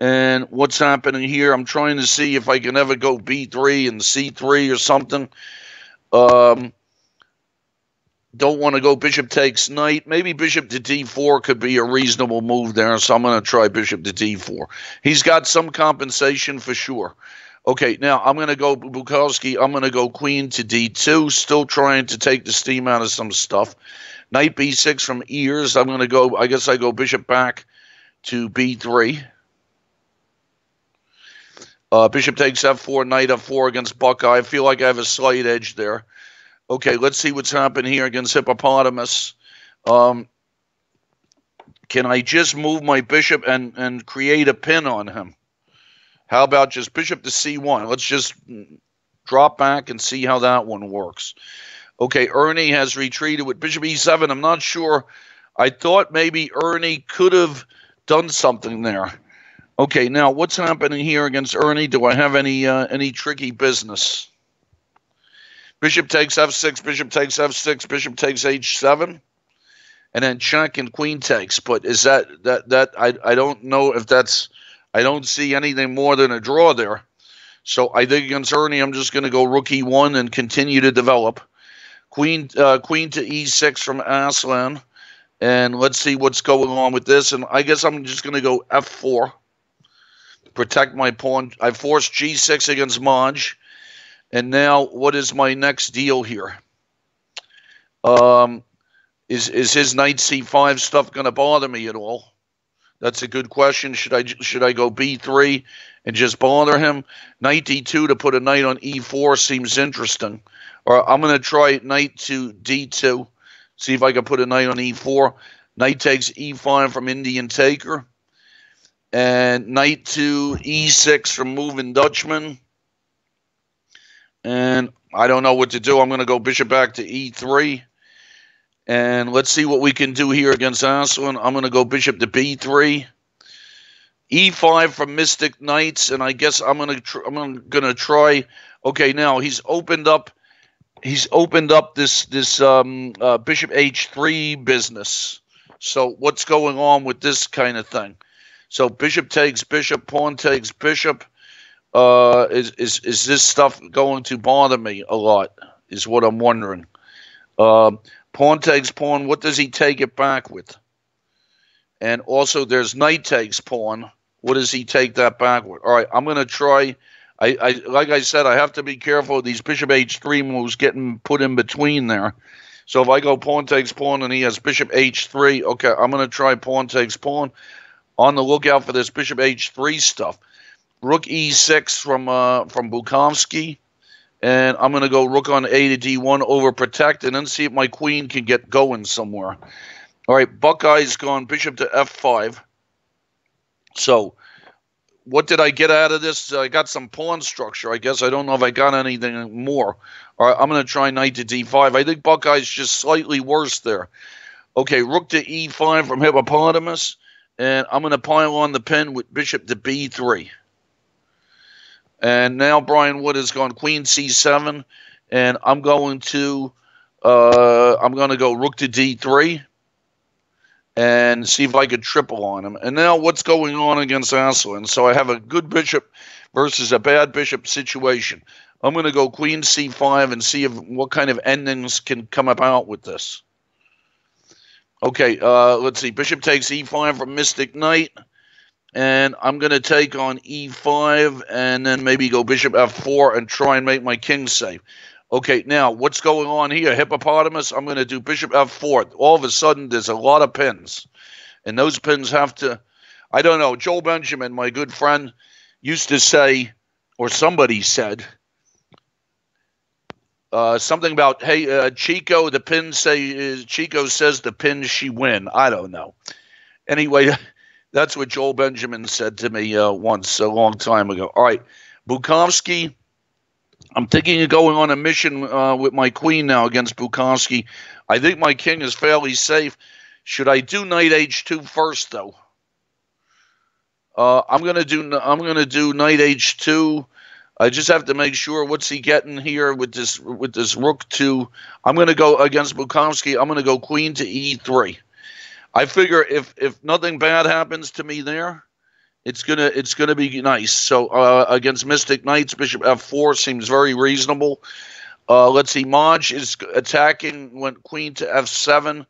And what's happening here? I'm trying to see if I can ever go b3 and c3 or something. Don't want to go bishop takes knight. Maybe bishop to d4 could be a reasonable move there, so I'm going to try bishop to d4. He's got some compensation for sure. Okay, now I'm going to go Bukowski. I'm going to go queen to d2, still trying to take the steam out of some stuff. Knight b6 from ears. I'm going to go, I guess I go bishop back to b3. Bishop takes f4, knight f4 against Buckeye. I feel like I have a slight edge there. Okay, let's see what's happened here against Hippopotamus. Can I just move my bishop and create a pin on him? How about just bishop to c1? Let's just drop back and see how that one works. Okay, Ernie has retreated with bishop e7. I'm not sure. I thought maybe Ernie could have done something there. Okay, now what's happening here against Ernie? Do I have any tricky business? Bishop takes f6, bishop takes f6, bishop takes h7, and then check and queen takes. But is that I don't know if that's, I don't see anything more than a draw there. So I think against Ernie, I'm just going to go rook e1 and continue to develop. Queen to e6 from Aslan, and let's see what's going on with this. And I guess I'm just going to go f4, protect my pawn. I forced g6 against Maj. And now, what is my next deal here? Is his knight c5 stuff going to bother me at all? That's a good question. Should I go b3 and just bother him? Knight d2 to put a knight on e4 seems interesting. Or I'm going to try knight to d2, see if I can put a knight on e4. Knight takes e5 from Indian Taker. And knight to e6 from moving Dutchman. And I don't know what to do. I'm going to go bishop back to e3. And let's see what we can do here against Aslan. I'm going to go bishop to b3. e5 from Mystic Knights. And I guess I'm going to try. Okay, now he's opened up this bishop h3 business. So what's going on with this kind of thing? So bishop takes bishop, pawn takes bishop. Is this stuff going to bother me a lot? Is what I'm wondering. Pawn takes pawn. What does he take it back with? And also, there's knight takes pawn. What does he take that back with? All right, I'm going to try. Like I said, I have to be careful of these bishop h3 moves getting put in between there. So if I go pawn takes pawn and he has bishop h3, okay, I'm going to try pawn takes pawn. on the lookout for this bishop h3 stuff. Rook e6 from Bukovsky. And I'm going to go rook on a to d1 over protect, and then see if my queen can get going somewhere. All right, Buckeye's gone bishop to f5. So what did I get out of this? I got some pawn structure, I guess. I don't know if I got anything more. All right, I'm going to try knight to d5. I think Buckeye's just slightly worse there. Okay, rook to e5 from Hippopotamus. And I'm going to pile on the pin with bishop to b3. And now Brian Wood has gone queen c7, and I'm going to go rook to d3 and see if I could triple on him. And now what's going on against Aslan? So I have a good bishop versus a bad bishop situation. I'm going to go queen c5 and see what kind of endings can come about with this. Okay, let's see. Bishop takes e5 from Mystic Knight. And I'm going to take on e5 and then maybe go bishop f4 and try and make my king safe. Okay, now what's going on here? Hippopotamus, I'm going to do bishop f4. All of a sudden, there's a lot of pins. And those pins have to, I don't know, Joel Benjamin, my good friend, used to say, or somebody said, something about, hey, Chico, the pins say, Chico says the pins she win. I don't know. Anyway, that's what Joel Benjamin said to me once, a long time ago. All right, Bukovsky, I'm thinking of going on a mission with my queen now against Bukovsky. I think my king is fairly safe. Should I do knight h2 first, though? I'm gonna do knight h2. I just have to make sure what's he getting here with this rook 2. I'm gonna go against Bukovsky. I'm gonna go queen to e3. I figure if nothing bad happens to me there, it's gonna be nice. So against Mystic Knights, bishop f4 seems very reasonable. Let's see, Maj is attacking, went queen to f7,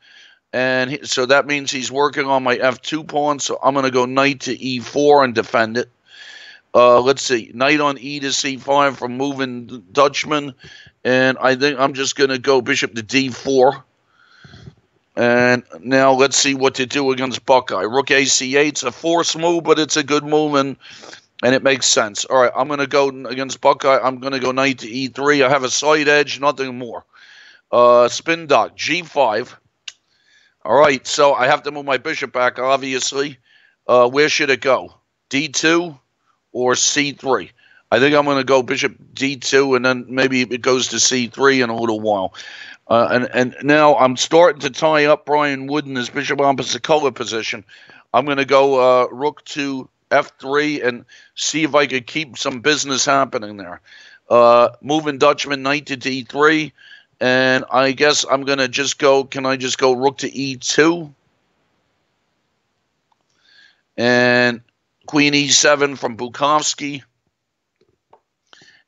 and so that means he's working on my f2 pawn. So I'm gonna go knight to e4 and defend it. Let's see, knight on e to c5 from Moving Dutchman, and I think I'm just gonna go bishop to d4. And now let's see what to do against Buckeye. Rook AC8, it's a force move, but it's a good move, and it makes sense. All right, I'm going to go against Buckeye. I'm going to go knight to E3. I have a side edge, nothing more. Spin dock, G5. All right, so I have to move my bishop back, obviously. Where should it go? D2 or C3? I think I'm going to go bishop D2, and then maybe it goes to C3 in a little while. And now I'm starting to tie up Brian Wood in his bishop opposite color position. I'm going to go rook to f3 and see if I could keep some business happening there. Moving Dutchman, knight to d3. And I guess I'm going to just go, can I just go rook to e2? And queen e7 from Bukovsky.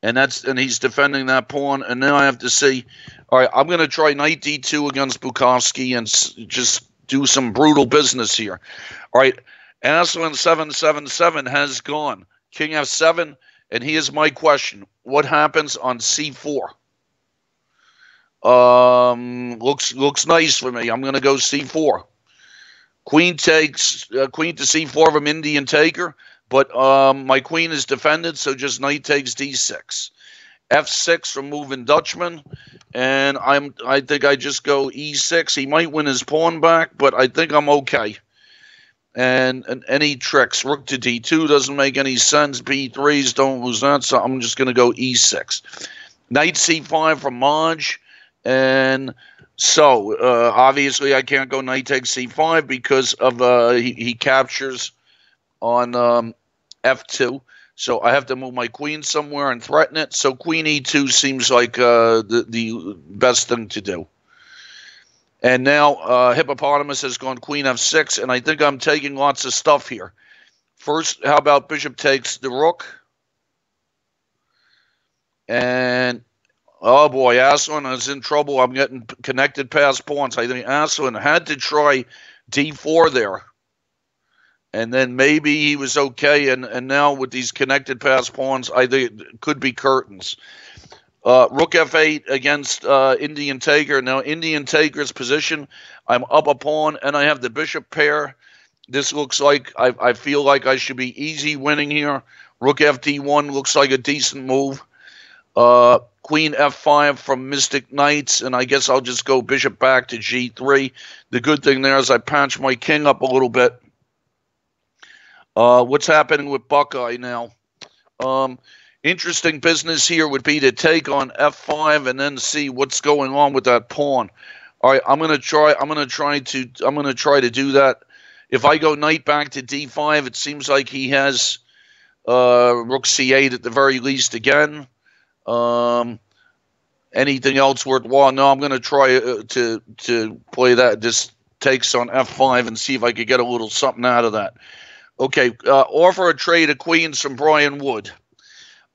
And he's defending that pawn. And now I have to see, all right, I'm going to try knight d2 against Bukovsky and just do some brutal business here. All right, Aslan 777 has gone. King f7, and here's my question. What happens on c4? Looks nice for me. I'm going to go c4. Queen takes, queen to c4 from Indian taker. But my queen is defended, so just knight takes d6. f6 from Moving Dutchman, and I think I just go e6. He might win his pawn back, but I think I'm okay. And any tricks, rook to d2 doesn't make any sense. b3s don't lose that, so I'm just going to go e6. Knight c5 from Maj, and so obviously I can't go knight takes c5 because of he captures on f2, so I have to move my queen somewhere and threaten it. So queen e2 seems like the best thing to do. And now Hippopotamus has gone queen f6, and I think I'm taking lots of stuff here. First, how about bishop takes the rook? And, oh boy, Aslan is in trouble. I'm getting connected past pawns. I think Aslan had to try d4 there. And then maybe he was okay, and now with these connected pass pawns, I think it could be curtains. Rook f8 against Indian taker. Now, Indian taker's position, I'm up a pawn, and I have the bishop pair. This looks like I feel like I should be easy winning here. Rook FD1 looks like a decent move. Queen F5 from Mystic Knights, and I guess I'll just go bishop back to G3. The good thing there is I patch my king up a little bit. What's happening with Buckeye now? Interesting business here would be to take on F5 and then see what's going on with that pawn. All right, I'm gonna try to do that. If I go knight back to D5, it seems like he has rook C8 at the very least again. Anything else worthwhile? No, I'm going to try to play that. Just takes on F5 and see if I could get a little something out of that. Okay, offer a trade of queens from Brian Wood.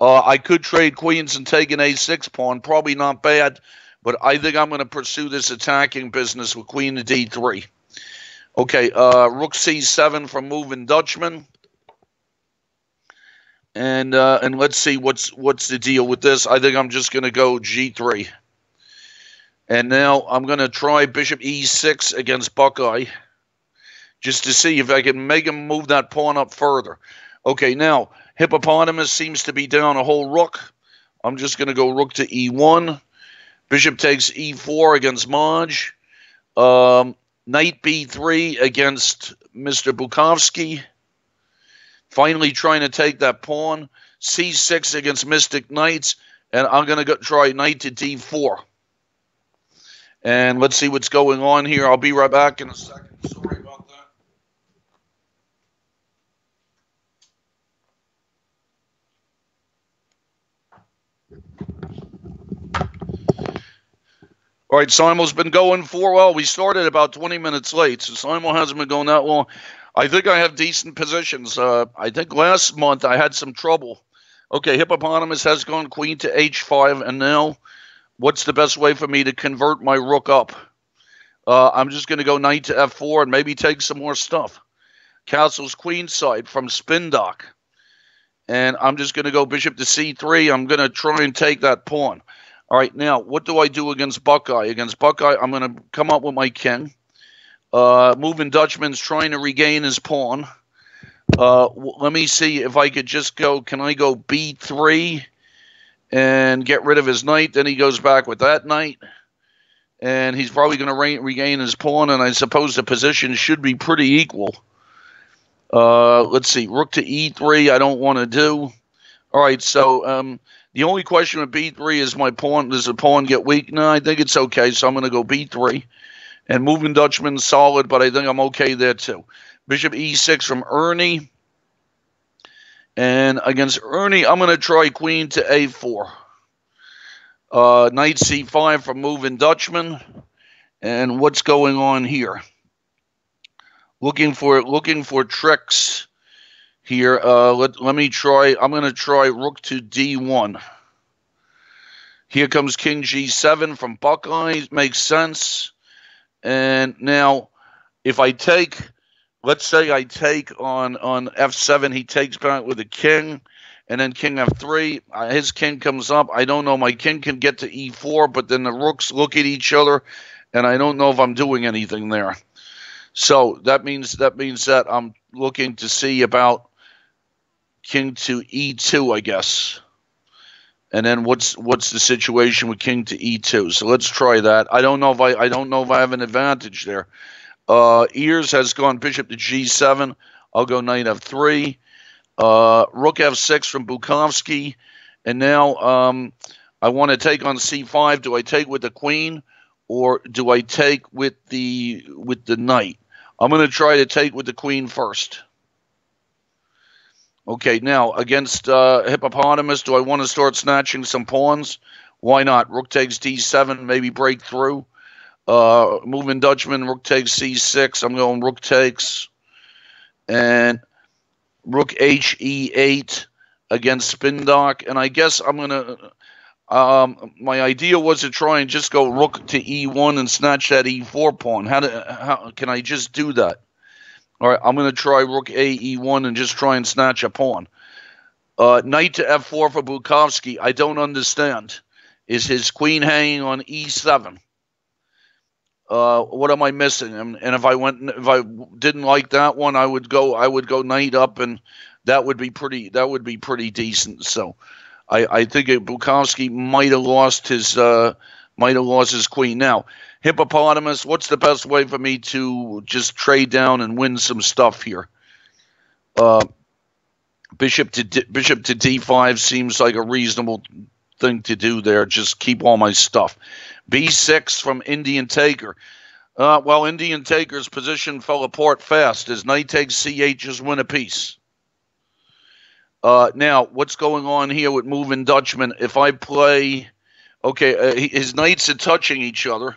I could trade queens and take an A6 pawn. Probably not bad, but I think I'm going to pursue this attacking business with queen to D3. Okay, rook C7 from Moving Dutchman. And let's see what's the deal with this. I think I'm just going to go G3. And now I'm going to try bishop E6 against Buckeye, just to see if I can make him move that pawn up further. Okay, now Hippopotamus seems to be down a whole rook. I'm just going to go rook to E1. Bishop takes E4 against Maj. Knight B3 against Mr. Bukovsky. Finally trying to take that pawn. C6 against Mystic Knights. And I'm going to try knight to D4. And let's see what's going on here. I'll be right back in a second. Sorry about that. All right, Simo's been going well, we started about 20 minutes late, so Simo hasn't been going that long. I think I have decent positions. I think last month I had some trouble. Okay, Hippopotamus has gone queen to H5, and now what's the best way for me to convert my rook up? I'm just going to go knight to F4 and maybe take some more stuff. Castle's queenside from Spindock. And I'm just going to go bishop to C3. I'm going to try and take that pawn. All right, now, what do I do against Buckeye? Against Buckeye, I'm going to come up with my king. Moving Dutchman's trying to regain his pawn. Let me see if I could just go, can I go B3 and get rid of his knight? Then he goes back with that knight. And he's probably going to regain his pawn, and I suppose the position should be pretty equal. Let's see, rook to E3 I don't want to do. All right, so the only question with B3 is my pawn. Does the pawn get weak? No, I think it's okay, so I'm going to go B3. And Moving Dutchman's solid, but I think I'm okay there too. Bishop E6 from Ernie. And against Ernie, I'm going to try queen to A4. Knight C5 from Moving Dutchman. And what's going on here? Looking for tricks here. Let me try. I'm going to try rook to D1. Here comes King G7 from Buckeye. Makes sense. And now, if I take, let's say I take on F7, he takes back with a king, and then King F3. His king comes up. I don't know. My king can get to E4, but then the rooks look at each other, and I don't know if I'm doing anything there. So that means that I'm looking to see about king to E2, I guess. And then what's the situation with king to E2? So let's try that. I don't know if I have an advantage there. Ears has gone bishop to G7. I'll go knight F3. Rook F6 from Bukovsky. And now I want to take on C5. Do I take with the queen or do I take with the knight? I'm going to try to take with the queen first. Okay, now against Hippopotamus, do I want to start snatching some pawns? Why not? Rook takes D7, maybe break through. Moving Dutchman, rook takes C6. I'm going rook takes. And rook HE8 against Spindock. And I guess I'm going to... my idea was to try and just go rook to E1 and snatch that E4 pawn. How can I just do that? All right, I'm going to try rook A, E1 and just try and snatch a pawn. Knight to F4 for Bukovsky. I don't understand. Is his queen hanging on E7? What am I missing? And if I didn't like that one, I would go knight up, and that would be pretty decent. So I think Bukowski might have lost his queen. Now, Hippopotamus, what's the best way for me to just trade down and win some stuff here? Bishop to d5 seems like a reasonable thing to do there. Just keep all my stuff. b6 from Indian Taker. Well, Indian Taker's position fell apart fast. As knight takes c8, just win a piece. Now, what's going on here with moving Dutchman? If I play, okay, his knights are touching each other.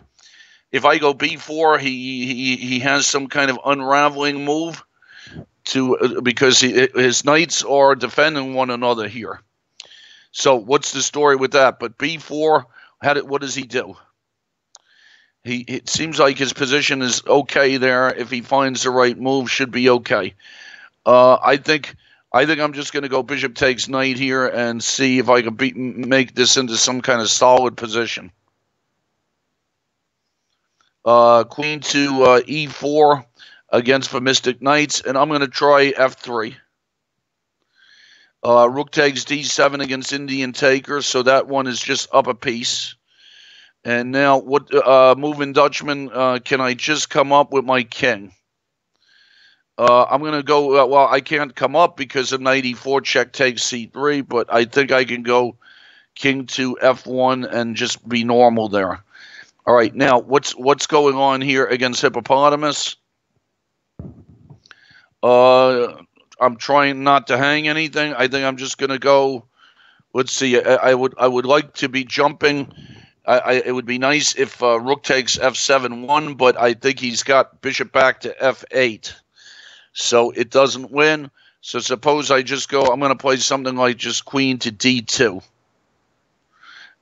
If I go b4, he has some kind of unraveling move because his knights are defending one another here. So what's the story with that? But b4, what does he do? It seems like his position is okay there. If he finds the right move, should be okay. I think I'm just going to go bishop takes knight here and see if I can make this into some kind of solid position. Queen to e4 against for Mystic Knights, and I'm going to try f3. Rook takes d7 against Indian Taker, so that one is just up a piece. And now, what moving Dutchman, can I just come up with my king? I'm going to go, well, I can't come up because of knight e4 check takes c3, but I think I can go king to f1 and just be normal there. All right, now, what's going on here against Hippopotamus? I'm trying not to hang anything. I think I'm just going to go, let's see, I would like to be jumping. It would be nice if rook takes f7-1, but I think he's got bishop back to f8. So it doesn't win. So suppose I just go, I'm going to play something like just queen to d2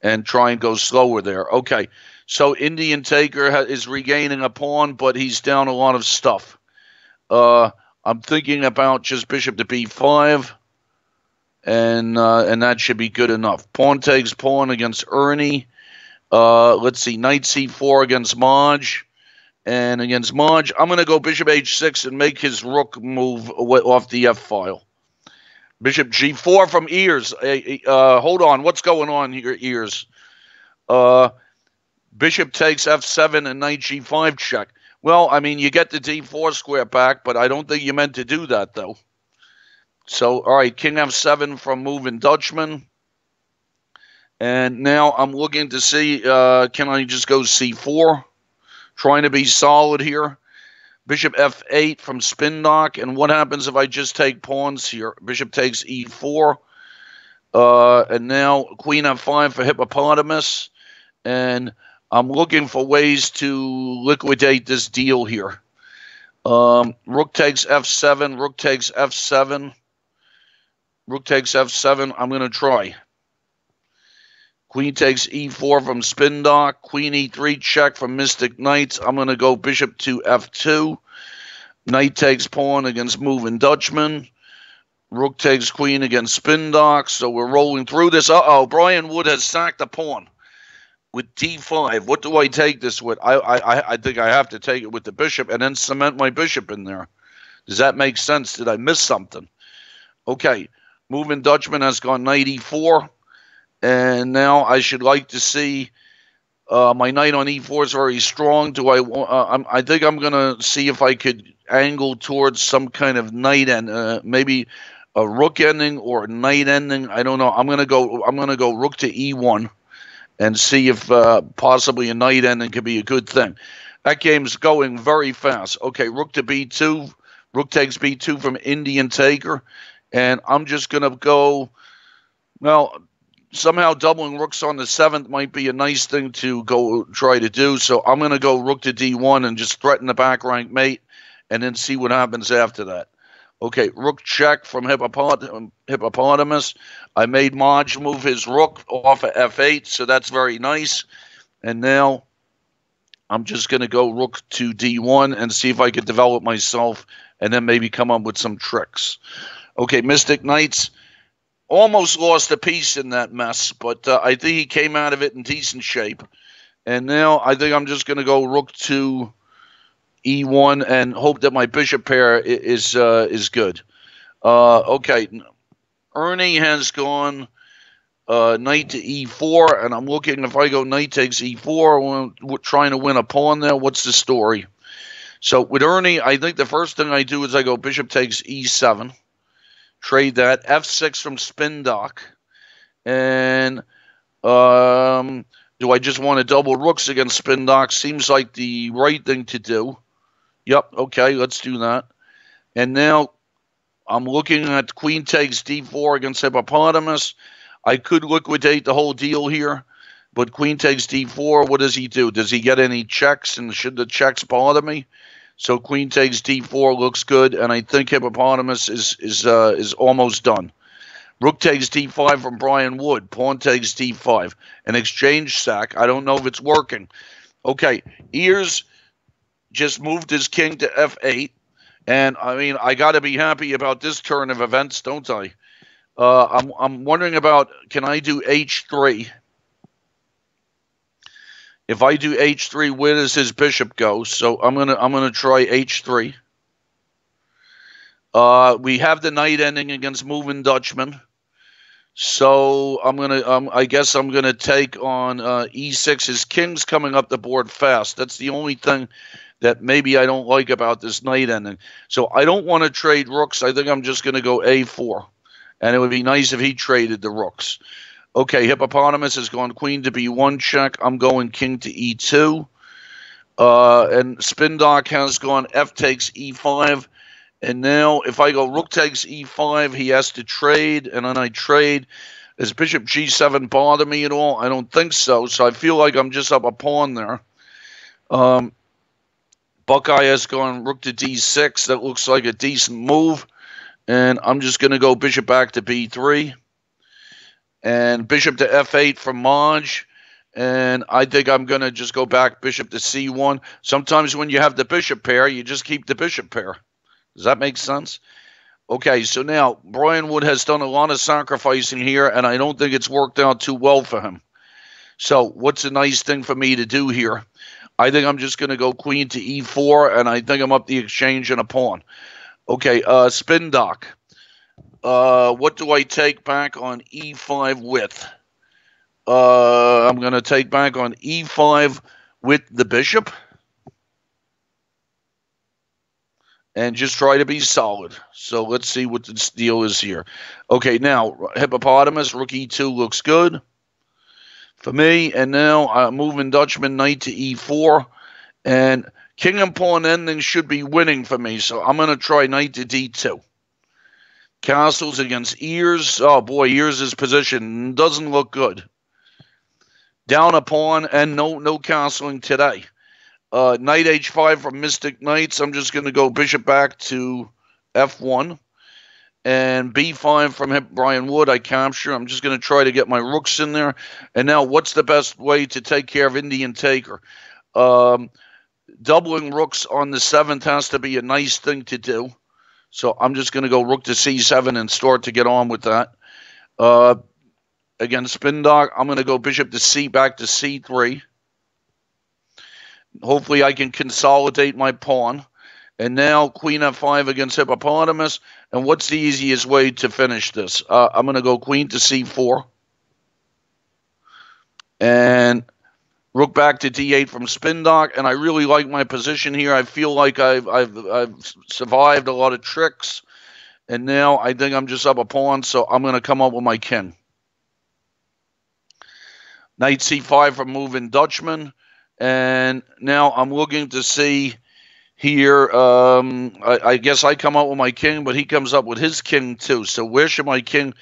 and try and go slower there. Okay, so Indian Taker is regaining a pawn, but he's down a lot of stuff. I'm thinking about just bishop to b5, and that should be good enough. Pawn takes pawn against Ernie. Let's see, knight c4 against Maj. And against Maj, I'm going to go bishop h6 and make his rook move off the f-file. Bishop g4 from Ears. Hold on, what's going on here, Ears? Bishop takes f7 and knight g5 check. Well, I mean, you get the d4 square back, but I don't think you meant to do that, though. So, all right, king f7 from moving Dutchman. And now I'm looking to see, can I just go c4? Trying to be solid here. Bishop f8 from Spindock. And what happens if I just take pawns here? Bishop takes e4. And now queen f5 for Hippopotamus. And I'm looking for ways to liquidate this deal here. Rook takes f7. Rook takes f7. Rook takes f7. I'm going to try. Queen takes e4 from Spindock. Queen e3 check from Mystic Knights. I'm going to go bishop to f2. Knight takes pawn against moving Dutchman. Rook takes queen against Spindock. So we're rolling through this. Uh-oh, Brian Wood has sacked a pawn with d5. What do I take this with? I think I have to take it with the bishop and then cement my bishop in there. Does that make sense? Did I miss something? Okay, moving Dutchman has gone knight e4. And now I should like to see my knight on e4 is very strong. I think I'm going to see if I could angle towards some kind of knight and maybe a rook ending or a knight ending. I don't know. I'm going to go rook to e1 and see if possibly a knight ending could be a good thing. That game's going very fast. Okay, rook to b2. Rook takes b2 from Indian Taker. And I'm just going to go, well, somehow doubling rooks on the 7th might be a nice thing to go try to do. So I'm going to go rook to d1 and just threaten the back rank mate and then see what happens after that. Okay, rook check from Hippopotamus. I made Maj move his rook off of f8, so that's very nice. And now I'm just going to go rook to d1 and see if I could develop myself and then maybe come up with some tricks. Okay, Mystic Knights almost lost a piece in that mess, but I think he came out of it in decent shape. And now I think I'm just going to go rook to e1 and hope that my bishop pair is good. Okay, Ernie has gone knight to e4, and I'm looking if I go knight takes e4, we're trying to win a pawn there. What's the story? So with Ernie, I think the first thing I do is I go bishop takes e7, trade that, f6 from spin dock, and do I just want to double rooks against spin dock? Seems like the right thing to do. Yep, okay, let's do that. And now I'm looking at queen takes d4 against hippopotamus. I could liquidate the whole deal here, but queen takes d4, what does he do? Does he get any checks, and should the checks bother me? So queen takes d4 looks good, and I think hippopotamus is almost done. Rook takes d5 from Brian Wood. Pawn takes d5. An exchange sack. I don't know if it's working. Okay, Ears just moved his king to f8. And, I mean, I got to be happy about this turn of events, don't I? I'm wondering about, can I do h3? If I do h3, where does his bishop go? So I'm gonna try h3. We have the knight ending against moving Dutchman. So I guess I'm gonna take on e6. His king's coming up the board fast. That's the only thing that maybe I don't like about this knight ending. So I don't want to trade rooks. I think I'm just gonna go a4, and it would be nice if he traded the rooks. Okay, hippopotamus has gone queen to b1 check. I'm going king to e2, and spin dock has gone f takes e5. And now, if I go rook takes e5, he has to trade, and then I trade. Does bishop g7 bother me at all? I don't think so, so I feel like I'm just up a pawn there. Buckeye has gone rook to d6. That looks like a decent move. And I'm just going to go bishop back to b3. And bishop to f8 from Maj. And I think I'm going to just go back bishop to c1. Sometimes when you have the bishop pair, you just keep the bishop pair. Does that make sense? Okay, so now Brian Wood has done a lot of sacrificing here, and I don't think it's worked out too well for him. So what's a nice thing for me to do here? I think I'm just going to go queen to e4, and I think I'm up the exchange and a pawn. Okay, spin dock. What do I take back on e5 with? I'm going to take back on e5 with the bishop. And just try to be solid. So let's see what the deal is here. Okay, now, hippopotamus, rook e2 looks good for me. And now I'm moving Dutchman, knight to e4. And king and pawn ending should be winning for me. So I'm going to try knight to d2. Castles against Ears. Oh, boy, Ears' position doesn't look good. Down a pawn and no castling today. Knight h5 from Mystic Knights. I'm just going to go bishop back to f1. And b5 from Brian Wood, I capture. I'm just going to try to get my rooks in there. And now what's the best way to take care of Indian Taker? Doubling rooks on the 7th has to be a nice thing to do. So I'm just going to go rook to c7 and start to get on with that. Again, spin dock, I'm going to go bishop to c back to c3. Hopefully I can consolidate my pawn. And now queen f5 against hippopotamus. And what's the easiest way to finish this? I'm going to go queen to c4. And rook back to d8 from spin dock. And I really like my position here. I feel like I've survived a lot of tricks. And now I think I'm just up a pawn. So I'm going to come up with my king. Knight c5 from moving Dutchman. And now I'm looking to see here. I guess I come up with my king, but he comes up with his king too. So where should my king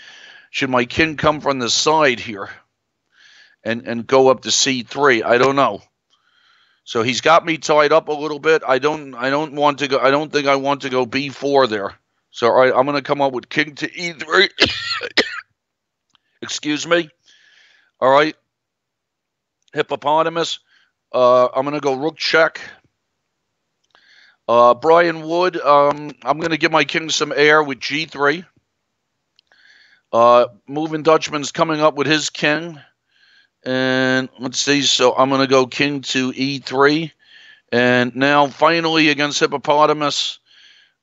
come from the side here and go up to c3? I don't know. So he's got me tied up a little bit. I don't want to go. I don't think I want to go b4 there. So all right, I'm going to come up with king to e3. Excuse me. All right. Hippopotamus. I'm going to go rook check. Brian Wood, I'm going to give my king some air with g3. Moving Dutchman's coming up with his king. And let's see. So I'm going to go king to e3. And now finally against hippopotamus,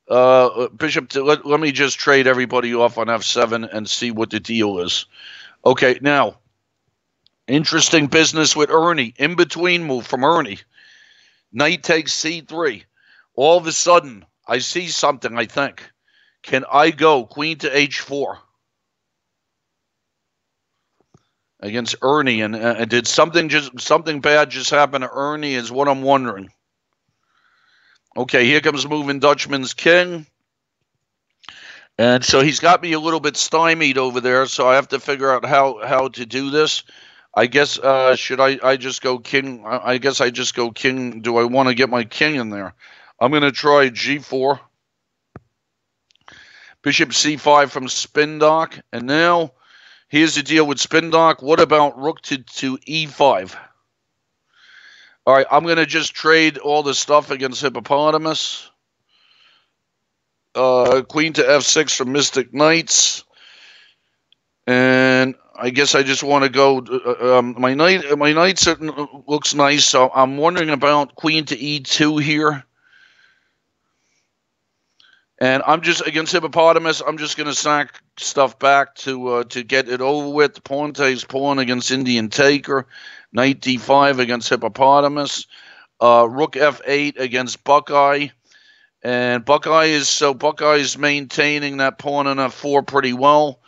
bishop to, let me just trade everybody off on f7 and see what the deal is. Okay, now, interesting business with Ernie. In between move from Ernie. Knight takes c3. All of a sudden, I see something, I think. Can I go queen to h4 against Ernie? And did something bad just happen to Ernie is what I'm wondering. Okay, here comes moving Dutchman's king. And so he's got me a little bit stymied over there, so I have to figure out how to do this. I guess, should I just go king? I guess I just go king. Do I want to get my king in there? I'm going to try g4. Bishop c5 from Spindock. And now, here's the deal with Spindock. What about rook to e5? All right, I'm going to just trade all the stuff against hippopotamus. Queen to f6 from Mystic Knights. And I guess I just want to go. My knight looks nice, so I'm wondering about queen to e2 here. And I'm just against hippopotamus. I'm just going to sack stuff back to get it over with. Pawn takes pawn against Indian taker. Knight d5 against hippopotamus. Rook f8 against Buckeye. And Buckeye is maintaining that pawn on f4 pretty well.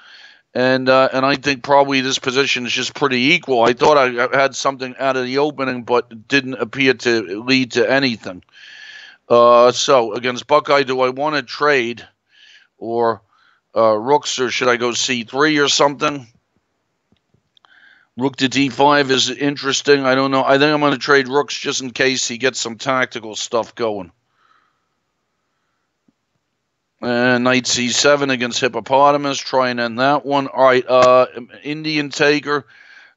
And I think probably this position is just pretty equal. I thought I had something out of the opening, but it didn't appear to lead to anything. So against Buckeye, do I want to trade or rooks, or should I go c3 or something? Rook to d5 is interesting. I don't know. I think I'm going to trade rooks just in case he gets some tactical stuff going. And knight c7 against hippopotamus. Try and end that one. All right, Indian taker.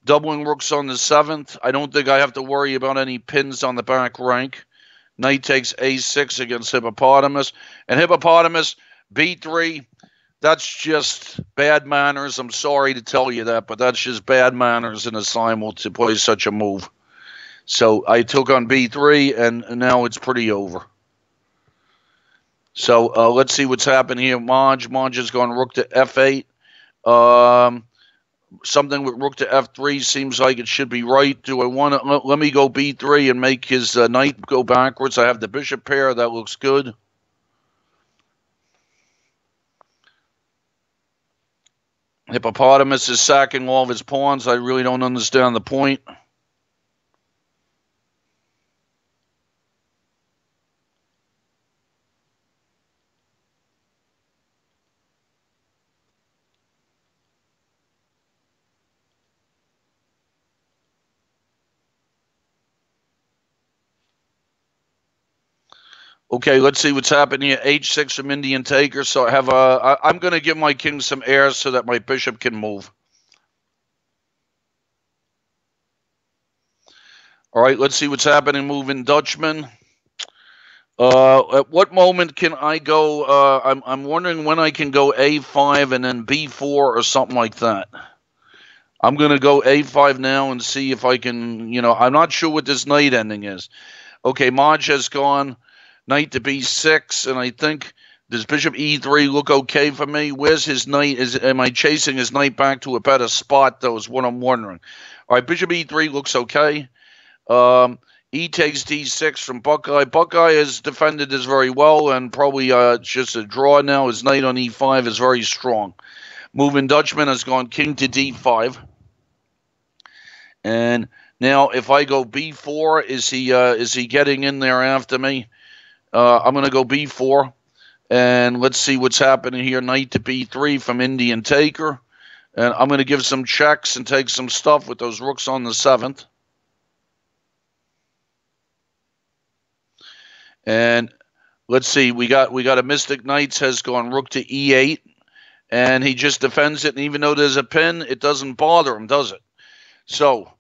Doubling rooks on the 7th. I don't think I have to worry about any pins on the back rank. Knight takes a6 against hippopotamus. And hippopotamus, b3. That's just bad manners. I'm sorry to tell you that, but that's just bad manners in a simul to play such a move. So I took on b3, and now it's pretty over. So let's see what's happening here. Maj has gone rook to f8. Something with rook to f3 seems like it should be right. Do I want to let me go b3 and make his knight go backwards? I have the bishop pair. That looks good. Hippopotamus is sacking all of his pawns. I really don't understand the point. Okay, let's see what's happening here. H6 from Indian taker. So I have I'm going to give my king some heirs so that my bishop can move. All right, let's see what's happening. Moving Dutchman. At what moment can I go? I'm wondering when I can go a5 and then b4 or something like that. I'm going to go a5 now and see if I can, I'm not sure what this knight ending is. Okay, Maj has gone knight to b6, and I think, does bishop e3 look okay for me? Where's his knight? Am I chasing his knight back to a better spot, though, is what I'm wondering. All right, bishop e3 looks okay. E takes d6 from Buckeye. Buckeye has defended this very well, and probably just a draw now. His knight on e5 is very strong. Moving Dutchman has gone king to d5. And now, if I go b4, is he getting in there after me? I'm going to go b4, and let's see what's happening here. Knight to b3 from Indian taker, and I'm going to give some checks and take some stuff with those rooks on the 7th. And let's see, we got a Mystic Knights has gone rook to e8, and he just defends it. And even though there's a pin, it doesn't bother him, does it? So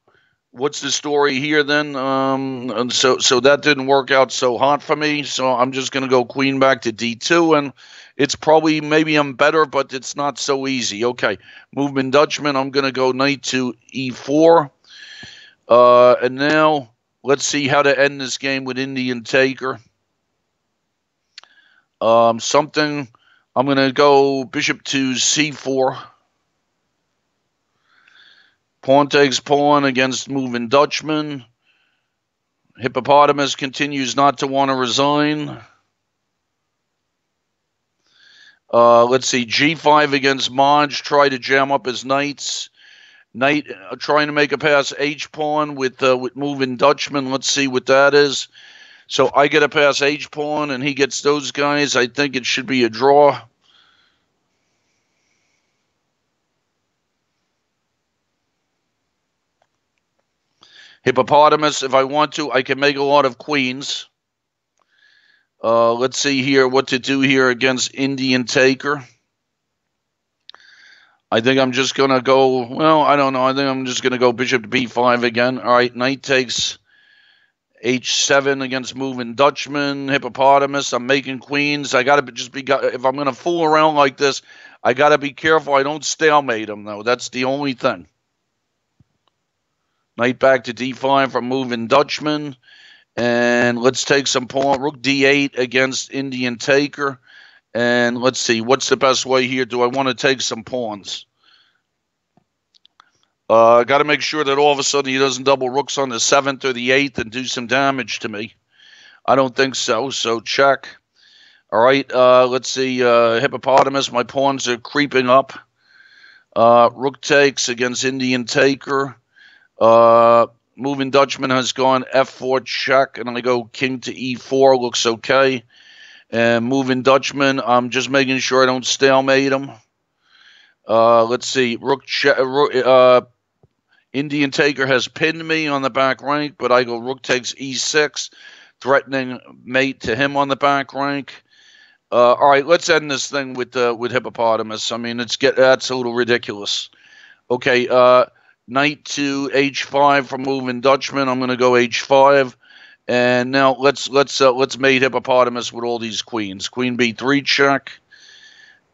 what's the story here then? And so that didn't work out so hot for me. So I'm just going to go queen back to d2, and it's probably, maybe I'm better, but it's not so easy. Okay, movement Dutchman, I'm going to go knight to e4. And now let's see how to end this game with Indian Taker. I'm going to go bishop to c4. Pawn takes pawn against moving Dutchman. Hippopotamus continues not to want to resign. Let's see, g5 against Maj. Try to jam up his knights. Knight trying to make a pass h-pawn with moving Dutchman. Let's see what that is. So I get a pass h-pawn, and he gets those guys. I think it should be a draw. Hippopotamus, if I want to, I can make a lot of queens. Let's see here what to do here against Indian Taker. I think I'm just going to go, well, I don't know. I think I'm just going to go bishop to b5 again. All right, knight takes h7 against moving Dutchman. Hippopotamus, I'm making queens. I got to just be, if I'm going to fool around like this, I got to be careful I don't stalemate him, though. That's the only thing. Knight back to d5 from moving Dutchman. And let's take some pawn. Rook d8 against Indian Taker. And let's see, what's the best way here? Do I want to take some pawns? Got to make sure that all of a sudden he doesn't double rooks on the 7th or the 8th and do some damage to me. I don't think so, so check. All right, let's see, Hippopotamus, my pawns are creeping up. Rook takes against Indian Taker. Moving Dutchman has gone f4 check, and I go king to e4, looks okay. And moving Dutchman, I'm just making sure I don't stalemate him. Let's see, Indian Taker has pinned me on the back rank, but I go rook takes e6, threatening mate to him on the back rank. All right, let's end this thing with Hippopotamus. I mean, that's a little ridiculous. Okay, knight to h5 from moving Dutchman. I'm going to go h5. And now let's mate Hippopotamus with all these queens. Queen b3 check,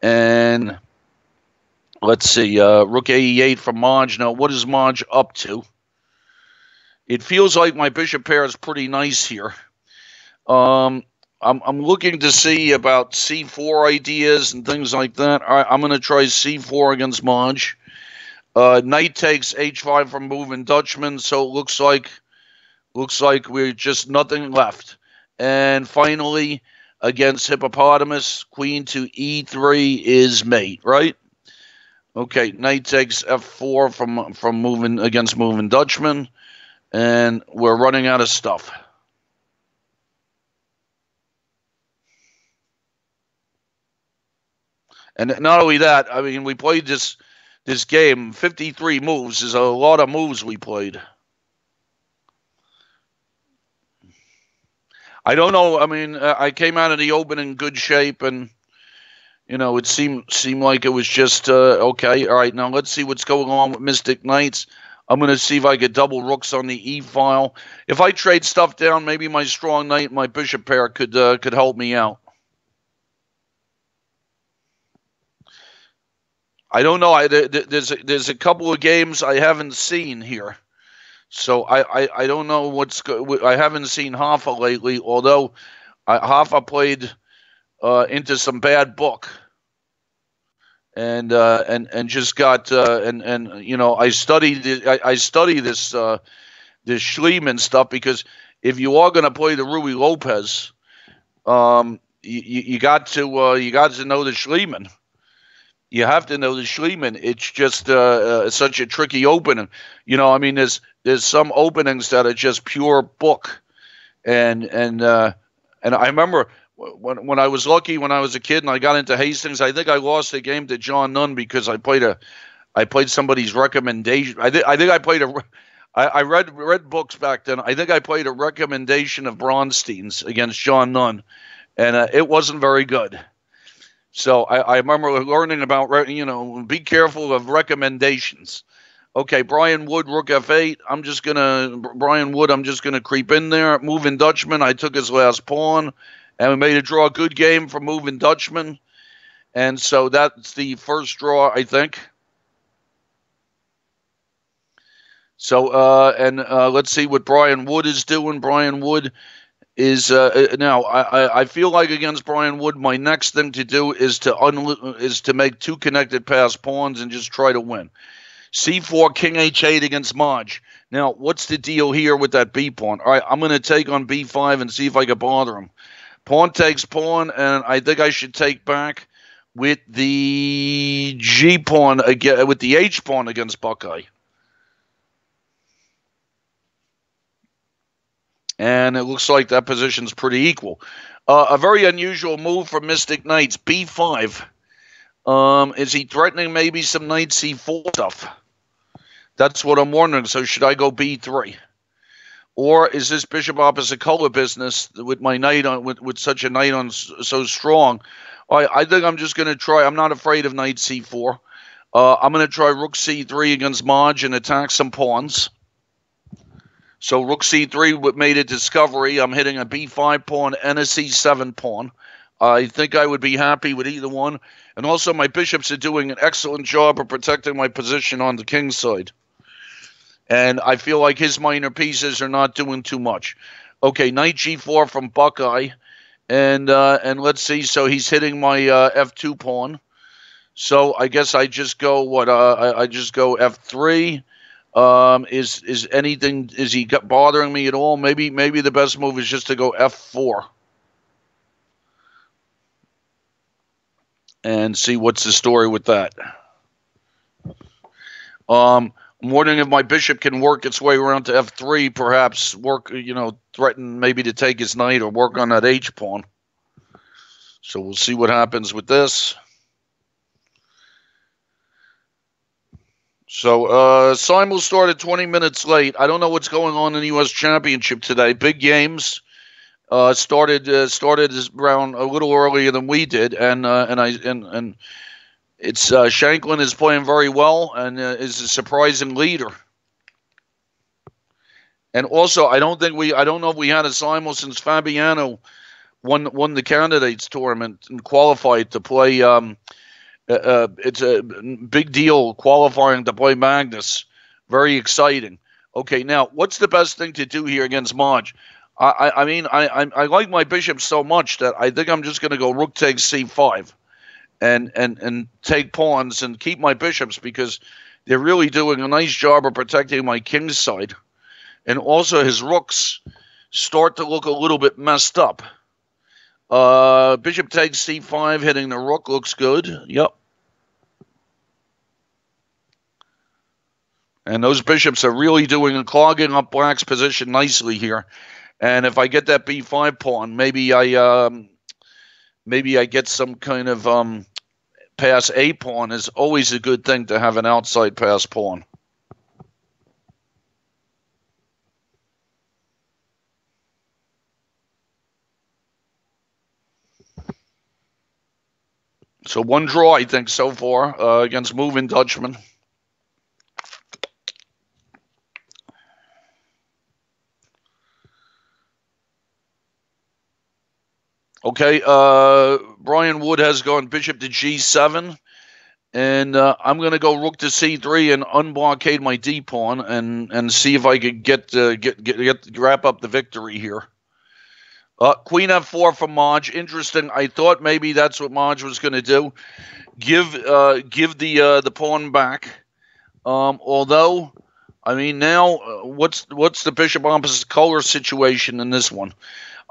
and let's see, rook a8 from Maj. Now, what is Maj up to? It feels like my bishop pair is pretty nice here. I'm looking to see about c4 ideas and things like that. All right, I'm going to try c4 against Maj. Knight takes h5 from moving Dutchman, so it looks like we're just nothing left. And finally, against Hippopotamus, queen to e3 is mate, right? Okay, knight takes f4 from moving against moving Dutchman, and we're running out of stuff. And not only that, I mean, we played this game, 53 moves is a lot of moves we played. I don't know. I mean, I came out of the open in good shape, and it seemed like it was just okay. All right, now let's see what's going on with Mystic Knights. I'm going to see if I get double rooks on the e file. If I trade stuff down, maybe my strong knight and my bishop pair could help me out. I don't know. There's a couple of games I haven't seen here. So I don't know I haven't seen Hoffa lately, although Hoffa played into some bad book, and just got I study this Schliemann stuff, because if you are going to play the Ruy Lopez, you got to know the Schliemann. You have to know the Schliemann. It's just such a tricky opening. I mean, there's some openings that are just pure book, and I remember when I was lucky when I was a kid and I got into Hastings. I think I lost a game to John Nunn because I played somebody's recommendation. I read books back then. I think I played a recommendation of Bronstein's against John Nunn, and it wasn't very good. So I remember learning about, be careful of recommendations. Okay, Brian Wood, rook f8. I'm just going to creep in there. Moving Dutchman, I took his last pawn, and we made a draw. Good game for moving Dutchman. And so that's the first draw, I think. So, let's see what Brian Wood is doing. Brian Wood is now. I feel like against Brian Wood, my next thing to do is to make 2 connected pass pawns and just try to win. C4, King H8 against Maj. Now, what's the deal here with that B pawn? All right, I'm going to take on B5 and see if I can bother him. Pawn takes pawn, and I think I should take back with the G pawn again, with the H pawn against Buckeye. And it looks like that position's pretty equal. A very unusual move for Mystic Knights, B5. Is he threatening maybe some knight C4 stuff? That's what I'm wondering. So should I go B3? Or is this bishop opposite color business with my knight on, with such a knight on so strong? I think I'm just going to try. I'm not afraid of knight C4. I'm going to try rook C3 against Maj and attack some pawns. So rook C3 made a discovery. I'm hitting a B5 pawn and a C7 pawn. I think I would be happy with either one. And also my bishops are doing an excellent job of protecting my position on the king's side. And I feel like his minor pieces are not doing too much. Okay, knight G4 from Buckeye. And let's see, so he's hitting my F2 pawn. So I guess I just go, I just go F3. Is he bothering me at all? Maybe the best move is just to go F4. And see what's the story with that. I'm wondering if my bishop can work its way around to F3, perhaps work, threaten maybe to take his knight or work on that H pawn. So we'll see what happens with this. So Simul started 20 minutes late. I don't know what's going on in the U.S. Championship today. Big games started around a little earlier than we did, and it's Shanklin is playing very well and is a surprising leader. And also, I don't know if we had a Simul since Fabiano won the candidates tournament and qualified to play. It's a big deal qualifying to play Magnus. Very exciting. Okay, now what's the best thing to do here against Maj? I like my bishop so much that I think I'm just going to go rook takes C5, and take pawns and keep my bishops because they're really doing a nice job of protecting my king's side, and also his rooks start to look a little bit messed up. Bishop takes C5, hitting the rook looks good. Yep. And those bishops are really clogging up Black's position nicely here. And if I get that B5 pawn, maybe I get some kind of pass A pawn. Is always a good thing to have an outside pass pawn. So one draw, I think, so far against moving Dutchman. Okay, Brian Wood has gone bishop to G7, and I'm going to go rook to C3 and unblockade my D pawn and see if I could wrap up the victory here. Queen F4 from Maj. Interesting. I thought maybe that's what Maj was going to do. Give the pawn back. Although, I mean, now what's the bishop opposite color situation in this one?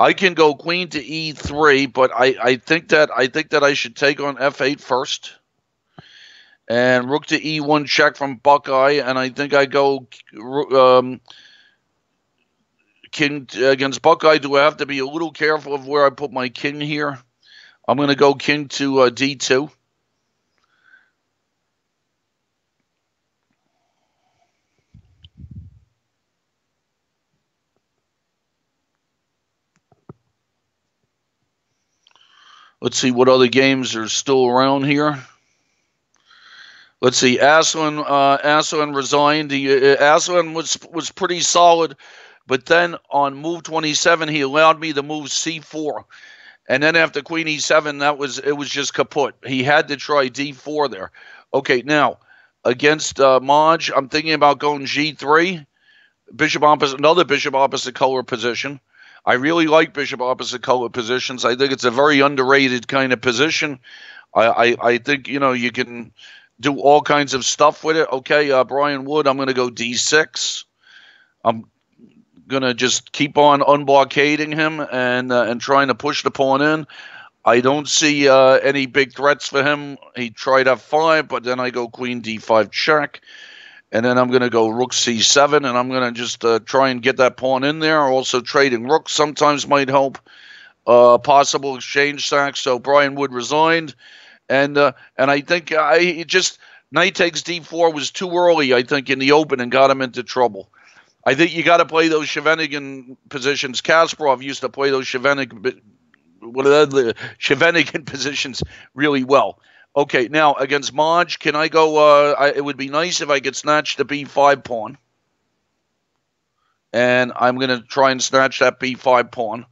I can go queen to E3, but I think that I should take on F8 first, and rook to E1 check from Buckeye, and I think I go king against Buckeye. Do I have to be a little careful of where I put my king here? I'm going to go king to D2. Let's see what other games are still around here. Let's see. Aslan resigned. Aslan was pretty solid, but then on move 27, he allowed me to move C4, and then after Queen E7, it was just kaput. He had to try D4 there. Okay, now Against Maj, I'm thinking about going G3. Bishop opposite, another bishop opposite color position. I really like bishop opposite color positions. I think it's a very underrated kind of position. I think, you can do all kinds of stuff with it. Okay, Brian Wood, I'm going to go D6. I'm going to just keep on unblockading him and trying to push the pawn in. I don't see any big threats for him. He tried F5, but then I go queen D5 check. And then I'm going to go rook C7, and I'm going to just try and get that pawn in there. Also, trading rooks sometimes might help. Possible exchange sacks. So Brian Wood resigned. And I think knight takes D4 was too early, I think, in the open and got him into trouble. I think you got to play those Shevenigan positions. Kasparov used to play those Shevenigan positions really well. Okay, now against Maj, can I go? It would be nice if I could snatch the B5 pawn. And I'm going to try and snatch that B5 pawn.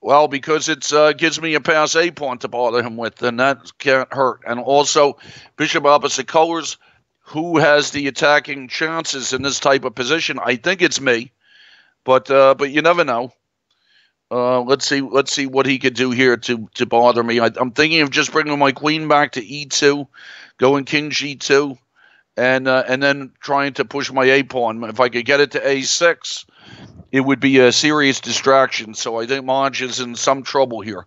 Well, because it gives me a pass A pawn to bother him with, and that can't hurt. And also, bishop opposite colors. Who has the attacking chances in this type of position? I think it's me, but you never know. Let's see what he could do here to bother me. I'm thinking of just bringing my queen back to E2, going king G2, and then trying to push my A pawn. If I could get it to A6, it would be a serious distraction. So I think Maj is in some trouble here.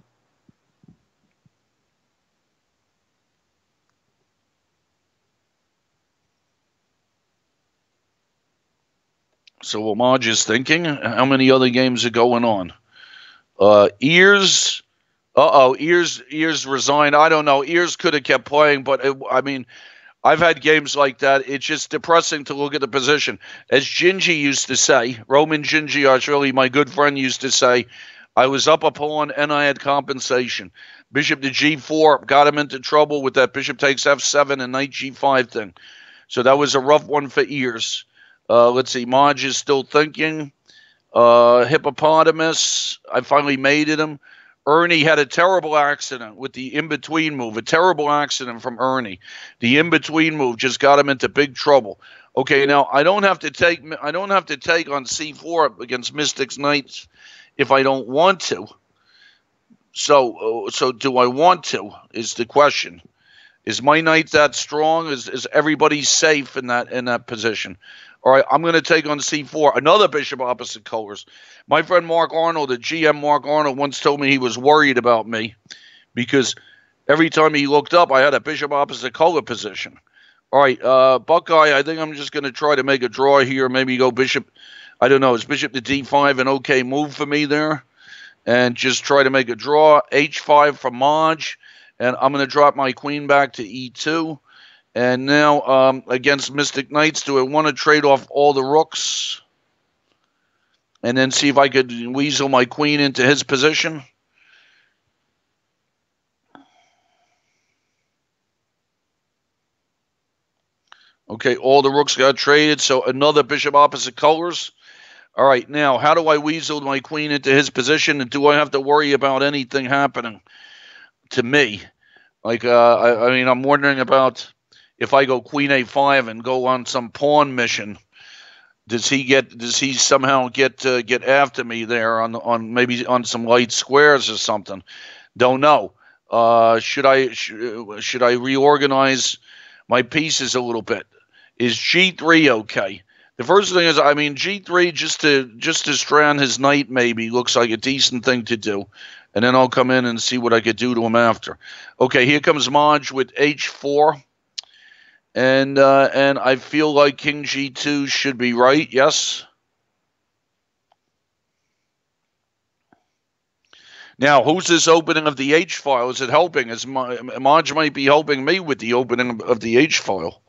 So what Maj is thinking, how many other games are going on? Ears resigned. I don't know. Ears could have kept playing, but I've had games like that. It's just depressing to look at the position. As Gingy used to say, Roman Gingy, my good friend, used to say, I was up a pawn and I had compensation. Bishop to G4 got him into trouble with that bishop takes F7 and knight G5 thing. So that was a rough one for Ears. Let's see. Maj is still thinking. Hippopotamus, I finally mated him. Ernie had a terrible accident with the in-between move. A terrible accident from Ernie. The in-between move just got him into big trouble. Okay, now I don't have to take on C4 against Mystic's Knights if I don't want to. So do I want to? Is the question. Is my knight that strong? Is everybody safe in that position? All right, I'm going to take on C4, another bishop opposite colors. My friend Mark Arnold, the GM Mark Arnold, once told me he was worried about me because every time he looked up, I had a bishop opposite color position. All right, Buckeye, I think I'm just going to try to make a draw here. Maybe go bishop, I don't know, is bishop to D5 an okay move for me there? And just try to make a draw. H5 for Maj, and I'm going to drop my queen back to E2. And now against Mystic Knights, do I want to trade off all the rooks and then see if I could weasel my queen into his position? Okay, all the rooks got traded, so another bishop opposite colors. All right, now how do I weasel my queen into his position, and do I have to worry about anything happening to me? Like, I'm wondering about... If I go queen A5 and go on some pawn mission, does he somehow get after me there on maybe on some light squares or something? Don't know. Should I reorganize my pieces a little bit? Is G3 okay? The first thing is, G3 just to strand his knight maybe looks like a decent thing to do, and then I'll come in and see what I could do to him after. Okay, here comes Maj with H4. And I feel like king G2 should be right, yes? Now, who's this opening of the H file? Is it helping? Maj might be helping me with the opening of the H file.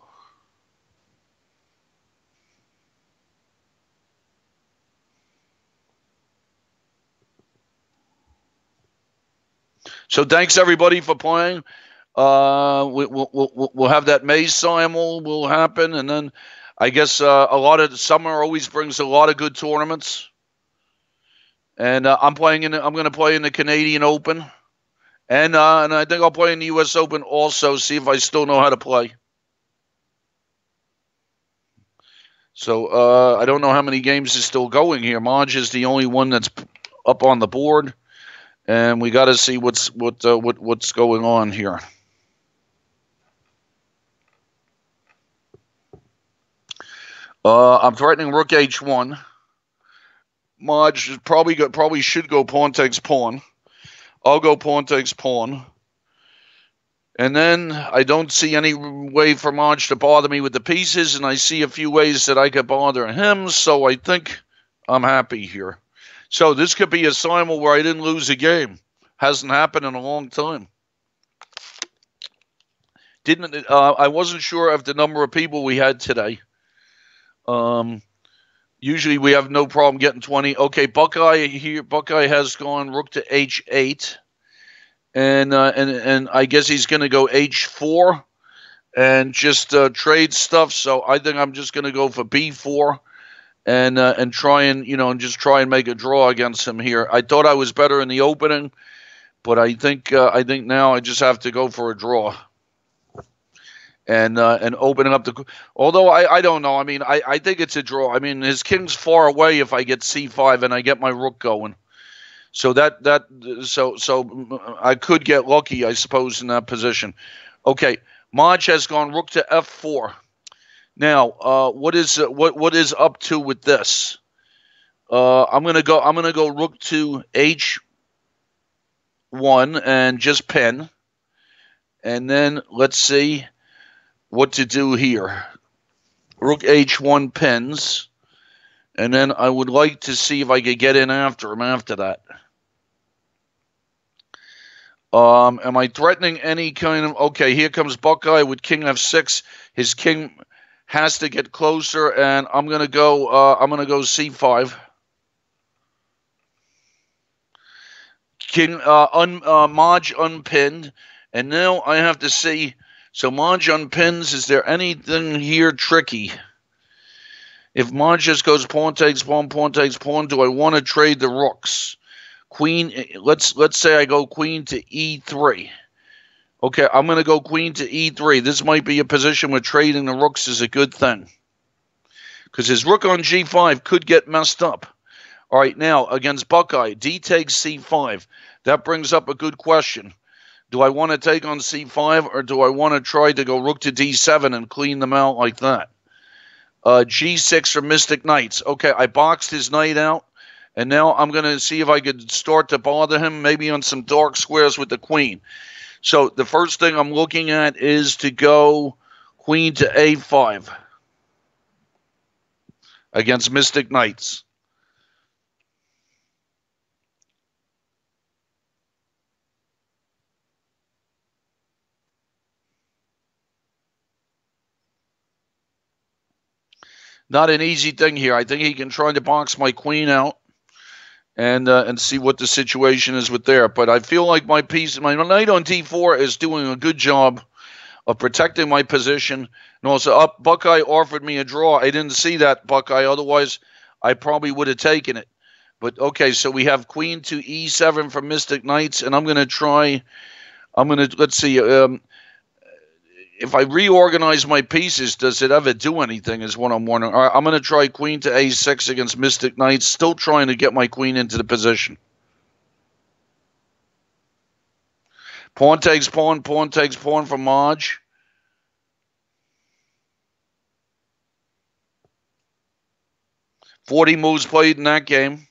So thanks, everybody, for playing. We'll have that May simul will happen, and then I guess a lot of summer always brings a lot of good tournaments. And I'm going to play in the Canadian Open, and I think I'll play in the U.S. Open also. See if I still know how to play. So I don't know how many games is still going here. Maj is the only one that's up on the board, and we got to see what's going on here. I'm threatening rook h1. Maj probably should go pawn takes pawn. I'll go pawn takes pawn. And then I don't see any way for Maj to bother me with the pieces, and I see a few ways that I could bother him, so I think I'm happy here. So this could be a simul where I didn't lose a game. Hasn't happened in a long time. I wasn't sure of the number of people we had today. Usually we have no problem getting 20. Okay, Buckeye here. Buckeye has gone rook to h8. And I guess he's going to go h4 and just trade stuff. So I think I'm just going to go for b4 and try and just try and make a draw against him here. I thought I was better in the opening, but I think now I just have to go for a draw and opening up the. Although I don't know. I mean I think it's a draw. I mean his king's far away if I get c5 and I get my rook going. So so I could get lucky, I suppose, in that position. Okay, Maj has gone rook to f4. Now, what is up to with this? I'm gonna go rook to h1 and just pin, and then let's see what to do here. Rook h1 pins, and then I would like to see if I could get in after him after that. Am I threatening any kind of... Okay, here comes Buckeye with king f6. His king has to get closer, and I'm gonna go c5. King Maj unpinned, and now I have to see. So Maj unpins. Is there anything here tricky? If Maj just goes pawn takes pawn, pawn takes pawn, do I want to trade the rooks? Queen, let's say I go queen to e3. Okay, I'm going to go queen to e3. This might be a position where trading the rooks is a good thing. Because his rook on g5 could get messed up. All right, now, against Buckeye, d takes c5. That brings up a good question. Do I want to take on c5, or do I want to try to go rook to d7 and clean them out like that? G6 for Mystic Knights. Okay, I boxed his knight out. And now I'm going to see if I could start to bother him, maybe on some dark squares with the queen. So the first thing I'm looking at is to go queen to a5 against Mystic Knights. Not an easy thing here. I think he can try to box my queen out. And see what the situation is with there. But I feel like my knight on d4 is doing a good job of protecting my position. And also, Buckeye offered me a draw. I didn't see that, Buckeye. Otherwise, I probably would have taken it. But, okay, so we have queen to e7 for Mystic Knights. And I'm going to try, let's see, if I reorganize my pieces, does it ever do anything is what I'm wondering. All right, I'm going to try queen to a6 against Mystic Knights, still trying to get my queen into the position. Pawn takes pawn for Maj. .40 moves played in that game.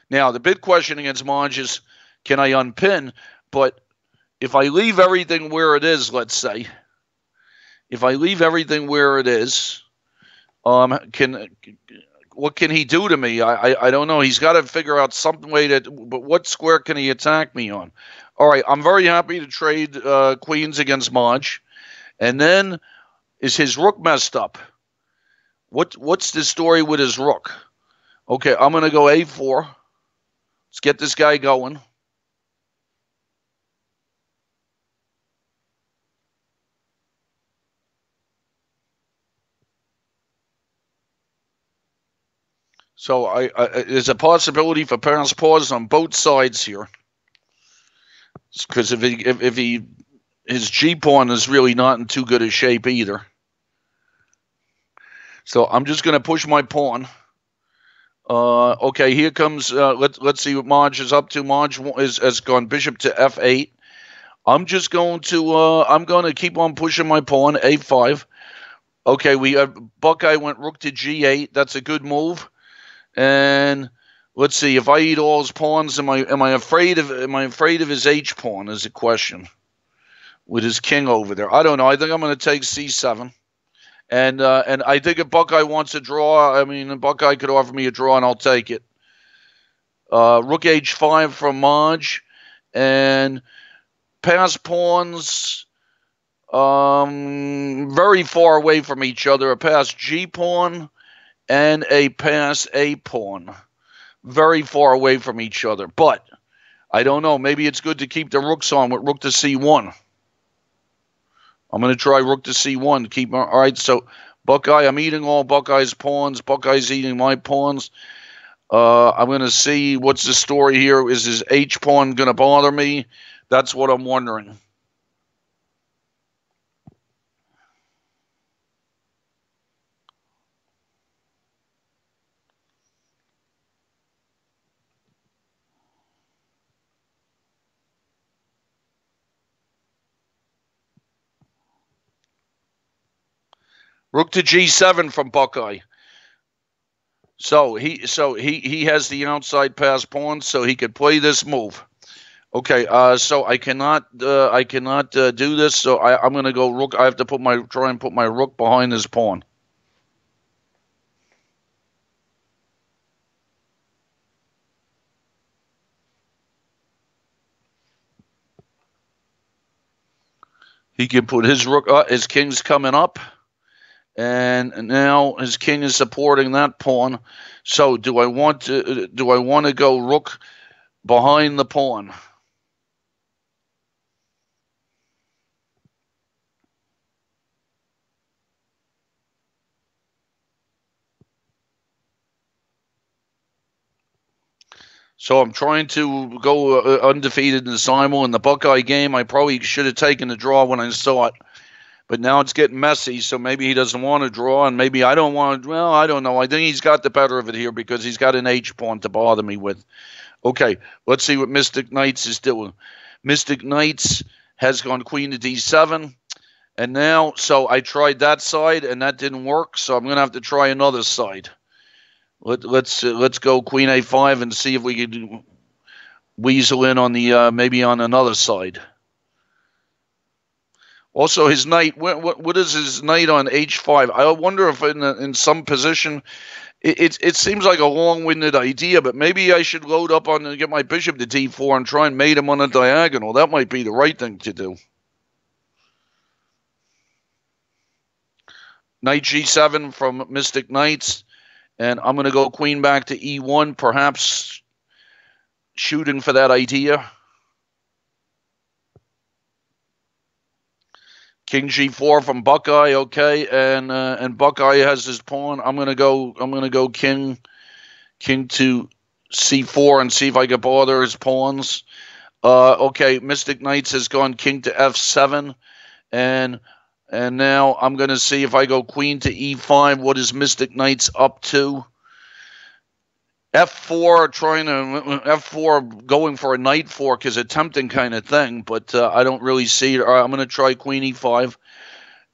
Now, the big question against Maj is, can I unpin? But if I leave everything where it is, let's say, if I leave everything where it is, what can he do to me? I don't know. He's got to figure out some way but what square can he attack me on? All right, I'm very happy to trade queens against Maj. And then, is his rook messed up? What's the story with his rook? Okay, I'm going to go a4. Let's get this guy going. So there's a possibility for pass pause on both sides here. Because if he his G-pawn is really not in too good a shape either. So I'm just going to push my pawn. Okay, here comes, let's see what Maj is up to. Maj has gone bishop to f8. I'm just going to, keep on pushing my pawn, a5. Okay, Buckeye went rook to g8. That's a good move. And let's see, if I eat all his pawns, am I afraid of his h pawn is a question. With his king over there. I don't know. I think I'm going to take c7. And I think if Buckeye wants a draw, I mean, Buckeye could offer me a draw, and I'll take it. Rook h5 from Maj. And pass pawns very far away from each other. A pass g pawn and a pass a pawn. Very far away from each other. But I don't know. Maybe it's good to keep the rooks on with rook to c1. I'm going to try rook to c1. All right, so Buckeye, I'm eating all Buckeye's pawns. Buckeye's eating my pawns. I'm going to see what's the story here. Is his h pawn going to bother me? That's what I'm wondering. Rook to g7 from Buckeye. So he has the outside pass pawn, so he could play this move. Okay, so I cannot do this. So I'm going to go rook. I have to try and put my rook behind his pawn. He can put his rook. His king's coming up. And now his king is supporting that pawn. So do I want to go rook behind the pawn? So I'm trying to go undefeated in Simul in the Buckeye game. I probably should have taken the draw when I saw it. But now it's getting messy, so maybe he doesn't want to draw, and maybe I don't want to. Well, I don't know. I think he's got the better of it here because he's got an h-pawn to bother me with. Okay, let's see what Mystic Knights is doing. Mystic Knights has gone queen to d7, and now, so I tried that side, and that didn't work, so I'm going to have to try another side. Let's go queen a5 and see if we can weasel in on the maybe on another side. Also, his knight, what is his knight on h5? I wonder if in some position, it seems like a long-winded idea, but maybe I should load up on and get my bishop to d4 and try and mate him on a diagonal. That might be the right thing to do. Knight g7 from Mystic Knights, and I'm going to go queen back to e1, perhaps shooting for that idea. King g4 from Buckeye, okay, and Buckeye has his pawn. I'm gonna go king to c4 and see if I can bother his pawns. Okay, Mystic Knights has gone king to f7, and now I'm gonna see if I go queen to e5. What is Mystic Knights up to? F4 going for a knight fork is a tempting kind of thing, but I don't really see it. All right, I'm going to try queen e5.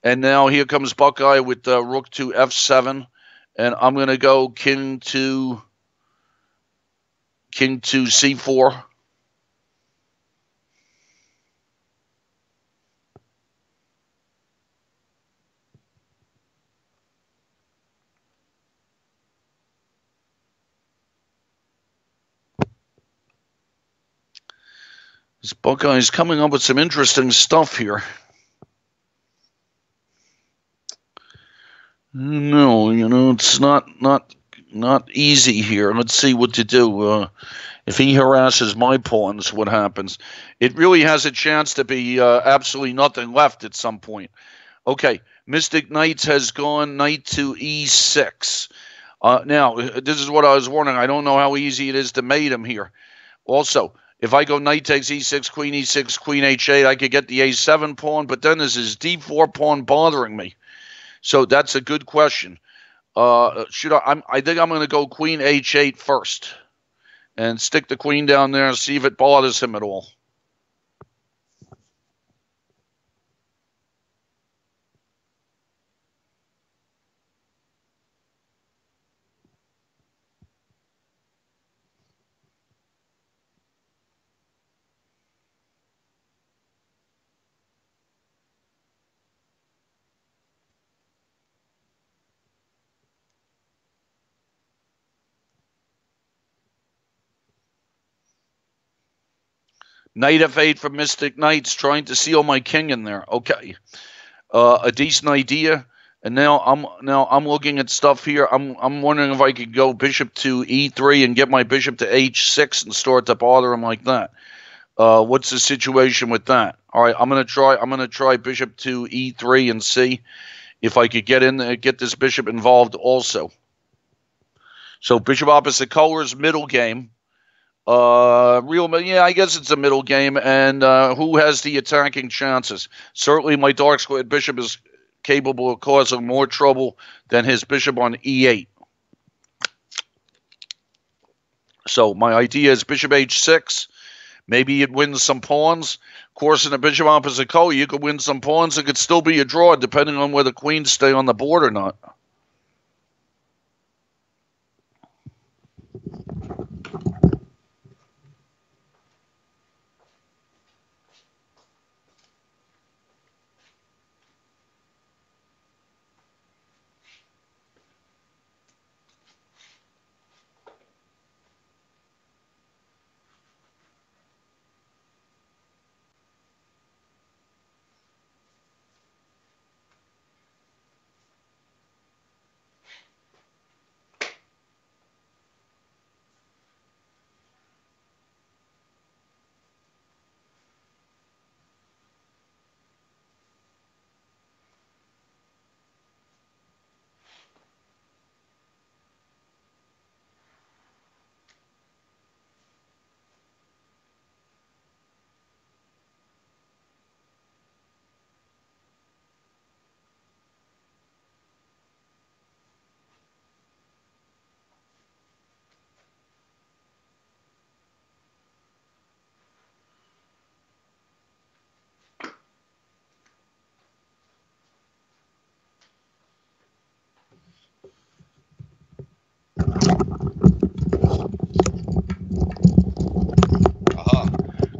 And now here comes Buckeye with rook to f7. And I'm going to go king to c4. This Buckeye's coming up with some interesting stuff here. No, it's not easy here. Let's see what to do. If he harasses my pawns, what happens? It really has a chance to be absolutely nothing left at some point. Okay, Mystic Knights has gone knight to e6. Now, this is what I was warning. I don't know how easy it is to mate him here. Also, If I go knight takes e6, queen e6, queen h8, I could get the a7 pawn, but then there's his d4 pawn bothering me. So that's a good question. I think I'm going to go queen h8 first and stick the queen down there and see if it bothers him at all. Knight f8 for Mystic Knights, trying to seal my king in there. Okay, a decent idea. And now I'm looking at stuff here. I'm wondering if I could go bishop to e3 and get my bishop to h6 and start to bother him like that. What's the situation with that? All right, I'm gonna try bishop to e3 and see if I could get in there, get this bishop involved also. So bishop opposite colors, middle game. Yeah, I guess it's a middle game. And who has the attacking chances? Certainly, my dark squared bishop is capable of causing more trouble than his bishop on e8. So my idea is bishop h6. Maybe it wins some pawns. Of course, in a bishop opposite color, you could win some pawns. It could still be a draw, depending on whether queens stay on the board or not.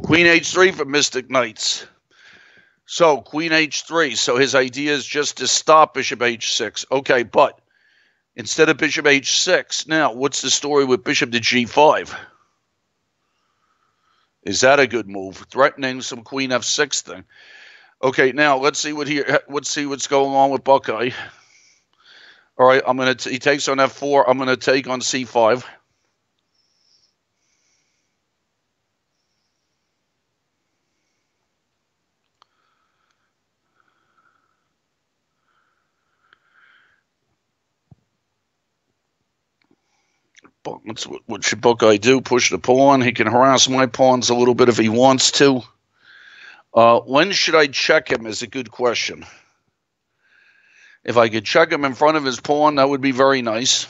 Queen h3 for Mystic Knights. So queen h3. So his idea is just to stop bishop h6. Okay, but instead of bishop h6, now what's the story with bishop to g5? Is that a good move? Threatening some queen f6 thing. Okay, now let's see what's going on with Buckeye. All right, he takes on f4. I'm gonna take on c5. What should Buckeye do? Push the pawn. He can harass my pawns a little bit if he wants to. When should I check him is a good question. If I could check him in front of his pawn, that would be very nice.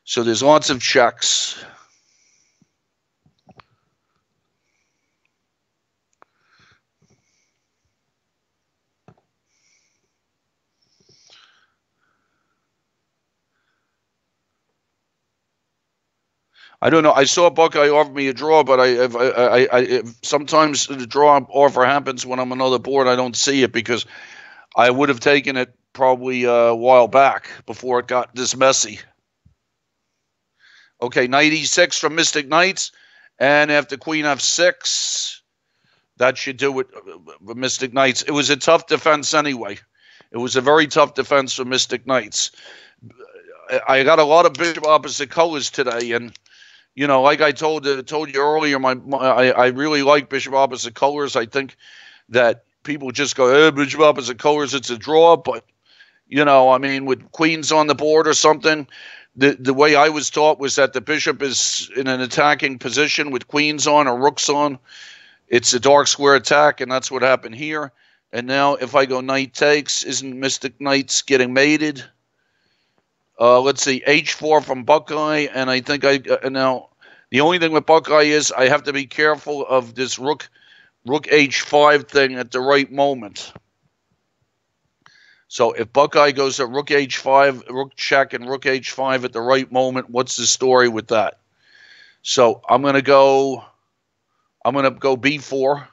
So there's lots of checks. I don't know. I saw Buckeye offer me a draw, but sometimes the draw offer happens when I'm on another board. I don't see it because I would have taken it probably a while back before it got this messy. Okay, knight e6 from Mystic Knights, and after queen f6, that should do it for Mystic Knights. It was a tough defense anyway. It was a very tough defense for Mystic Knights. I got a lot of bishop opposite colors today, and you know, like I told you earlier, I really like bishop opposite colors. I think that people just go, bishop opposite colors, it's a draw. But, you know, I mean, with queens on the board or something, the way I was taught was that the bishop is in an attacking position with queens on or rooks on. It's a dark square attack, and that's what happened here. And now if I go knight takes, isn't Mystic Knights getting mated? Let's see, h4 from Buckeye, and I think now the only thing with Buckeye is I have to be careful of this rook h5 thing at the right moment. So if Buckeye goes at rook h5, rook check, and rook h5 at the right moment, what's the story with that? So I'm gonna go b4.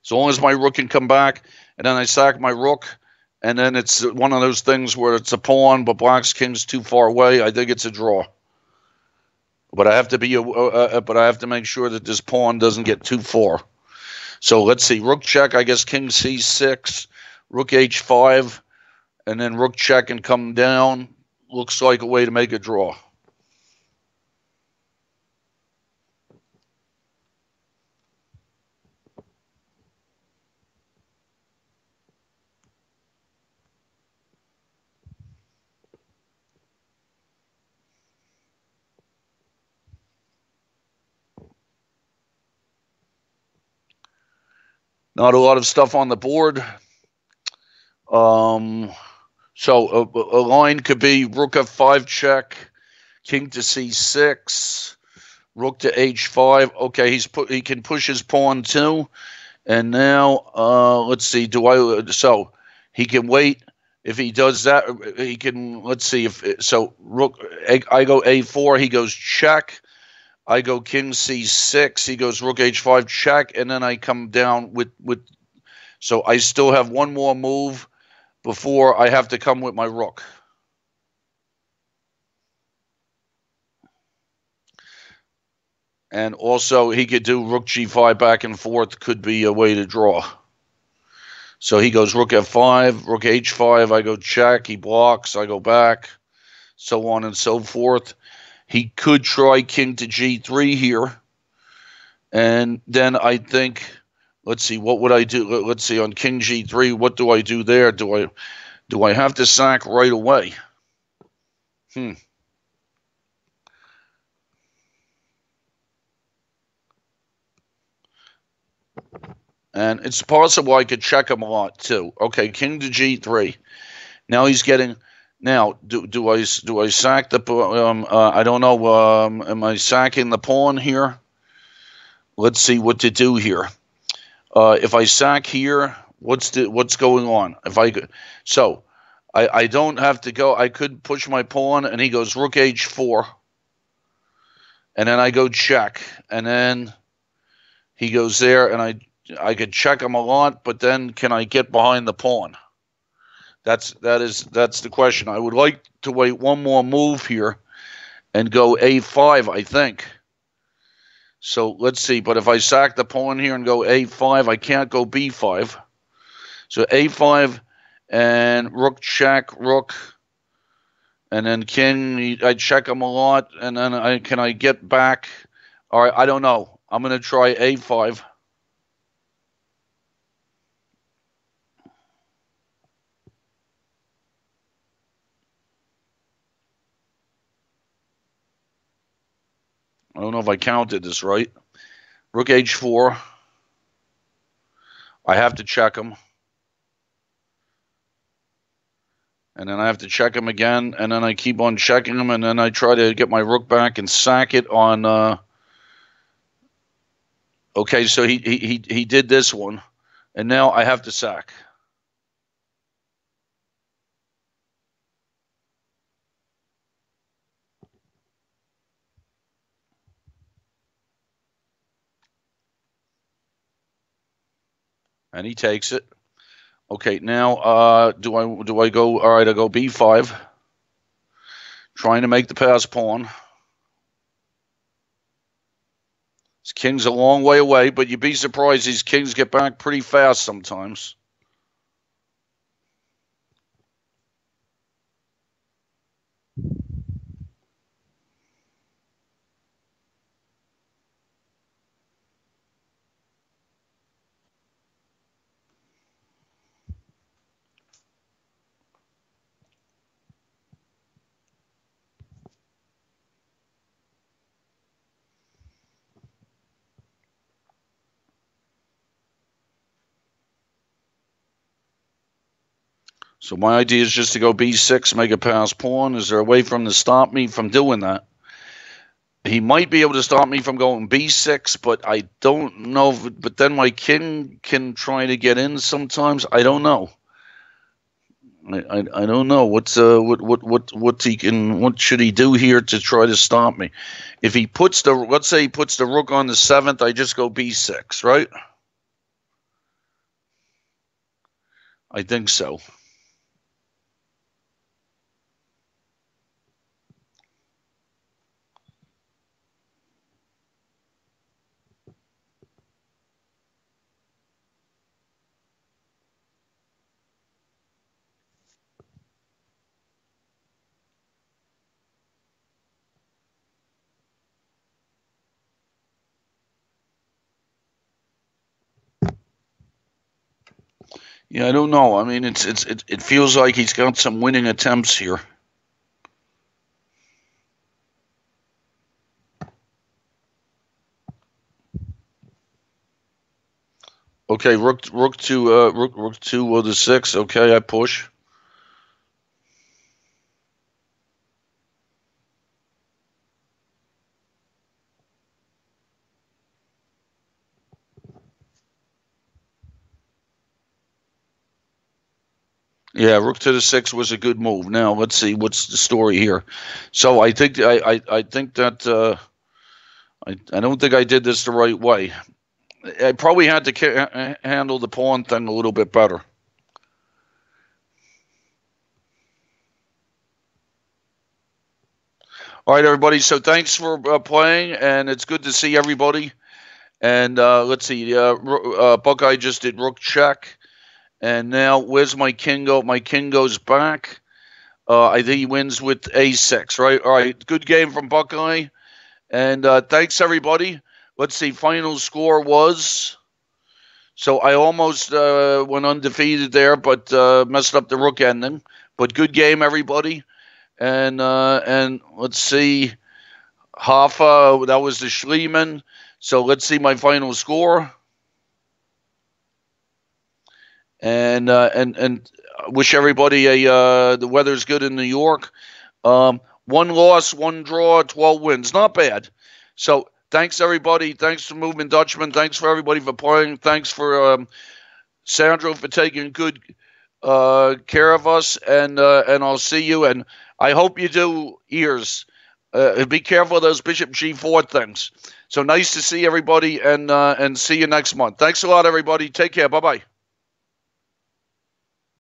As long as my rook can come back, and then I sack my rook, and then it's one of those things where it's a pawn, but black's king's too far away. I think it's a draw. But I have to make sure that this pawn doesn't get too far. So let's see, rook check. I guess king c6, rook h5, and then rook check and come down. Looks like a way to make a draw. Not a lot of stuff on the board. So a line could be rook f5 check, king to c6, rook to h5. Okay, he can push his pawn too. And now let's see. So he can wait. If he does that, he can. Let's see if so. Rook. I go a4. He goes check. I go king c6. He goes rook h5 check, and then I come down with. So I still have one more move before I have to come with my rook. And also he could do rook g5 back and forth. Could be a way to draw. So he goes rook f5, rook h5. I go check. He blocks. I go back. So on and so forth. He could try king to g3 here. And then I think, let's see, what would I do? Let's see, on king g3, what do I do there? Do I have to sack right away? And it's possible I could check him a lot too. Okay, king to g3. Now he's getting. Now, do I sack the? I don't know. Am I sacking the pawn here? Let's see what to do here. If I sack here, what's going on? I don't have to go. I could push my pawn, and he goes rook h4, and then I go check, and then he goes there, and I could check him a lot, but then can I get behind the pawn? That's the question. I would like to wait one more move here and go a5, I think. So let's see. But if I sack the pawn here and go a5, I can't go b5. So a5 and rook check, rook, and then king. I check him a lot, and then can I get back? All right, I don't know. I'm going to try a5. I don't know if I counted this right. Rook h4. I have to check him. And then I have to check him again. And then I keep on checking him. And then I try to get my rook back and sack it on. Okay, so he did this one. And now I have to sack. And he takes it. Okay, now do I go? All right, I go b5, trying to make the pass pawn. His king's a long way away, but you'd be surprised these kings get back pretty fast sometimes. So my idea is just to go b6, make a pass pawn. Is there a way for him to stop me from doing that? He might be able to stop me from going b6, but I don't know. But then my king can try to get in sometimes. I don't know. I don't know what should he do here to try to stop me? If he puts the, let's say he puts the rook on the 7th, I just go b6, right? I think so. Yeah, I don't know. I mean, it feels like he's got some winning attempts here. Okay, rook to the 6. Okay, I push. Yeah, rook to the 6 was a good move. Now let's see what's the story here. So I think I think that I don't think I did this the right way. I probably had to handle the pawn thing a little bit better. All right, everybody. So thanks for playing, and it's good to see everybody. And let's see. Buckeye just did rook check. And now, where's my king go? My king goes back. I think he wins with a6, right? All right, good game from Buckeye. And thanks, everybody. Let's see, final score was... So I almost went undefeated there, but messed up the rook ending. But good game, everybody. And let's see, Hoffa, that was the Schliemann. So let's see my final score. And wish everybody the weather's good in New York. 1 loss, 1 draw, 12 wins. Not bad. So thanks, everybody. Thanks to Movement Dutchman. Thanks for everybody for playing. Thanks for Sandro for taking good care of us. And I'll see you. And I hope you do ears. Be careful of those Bishop G4 things. So nice to see everybody, and see you next month. Thanks a lot, everybody. Take care. Bye-bye.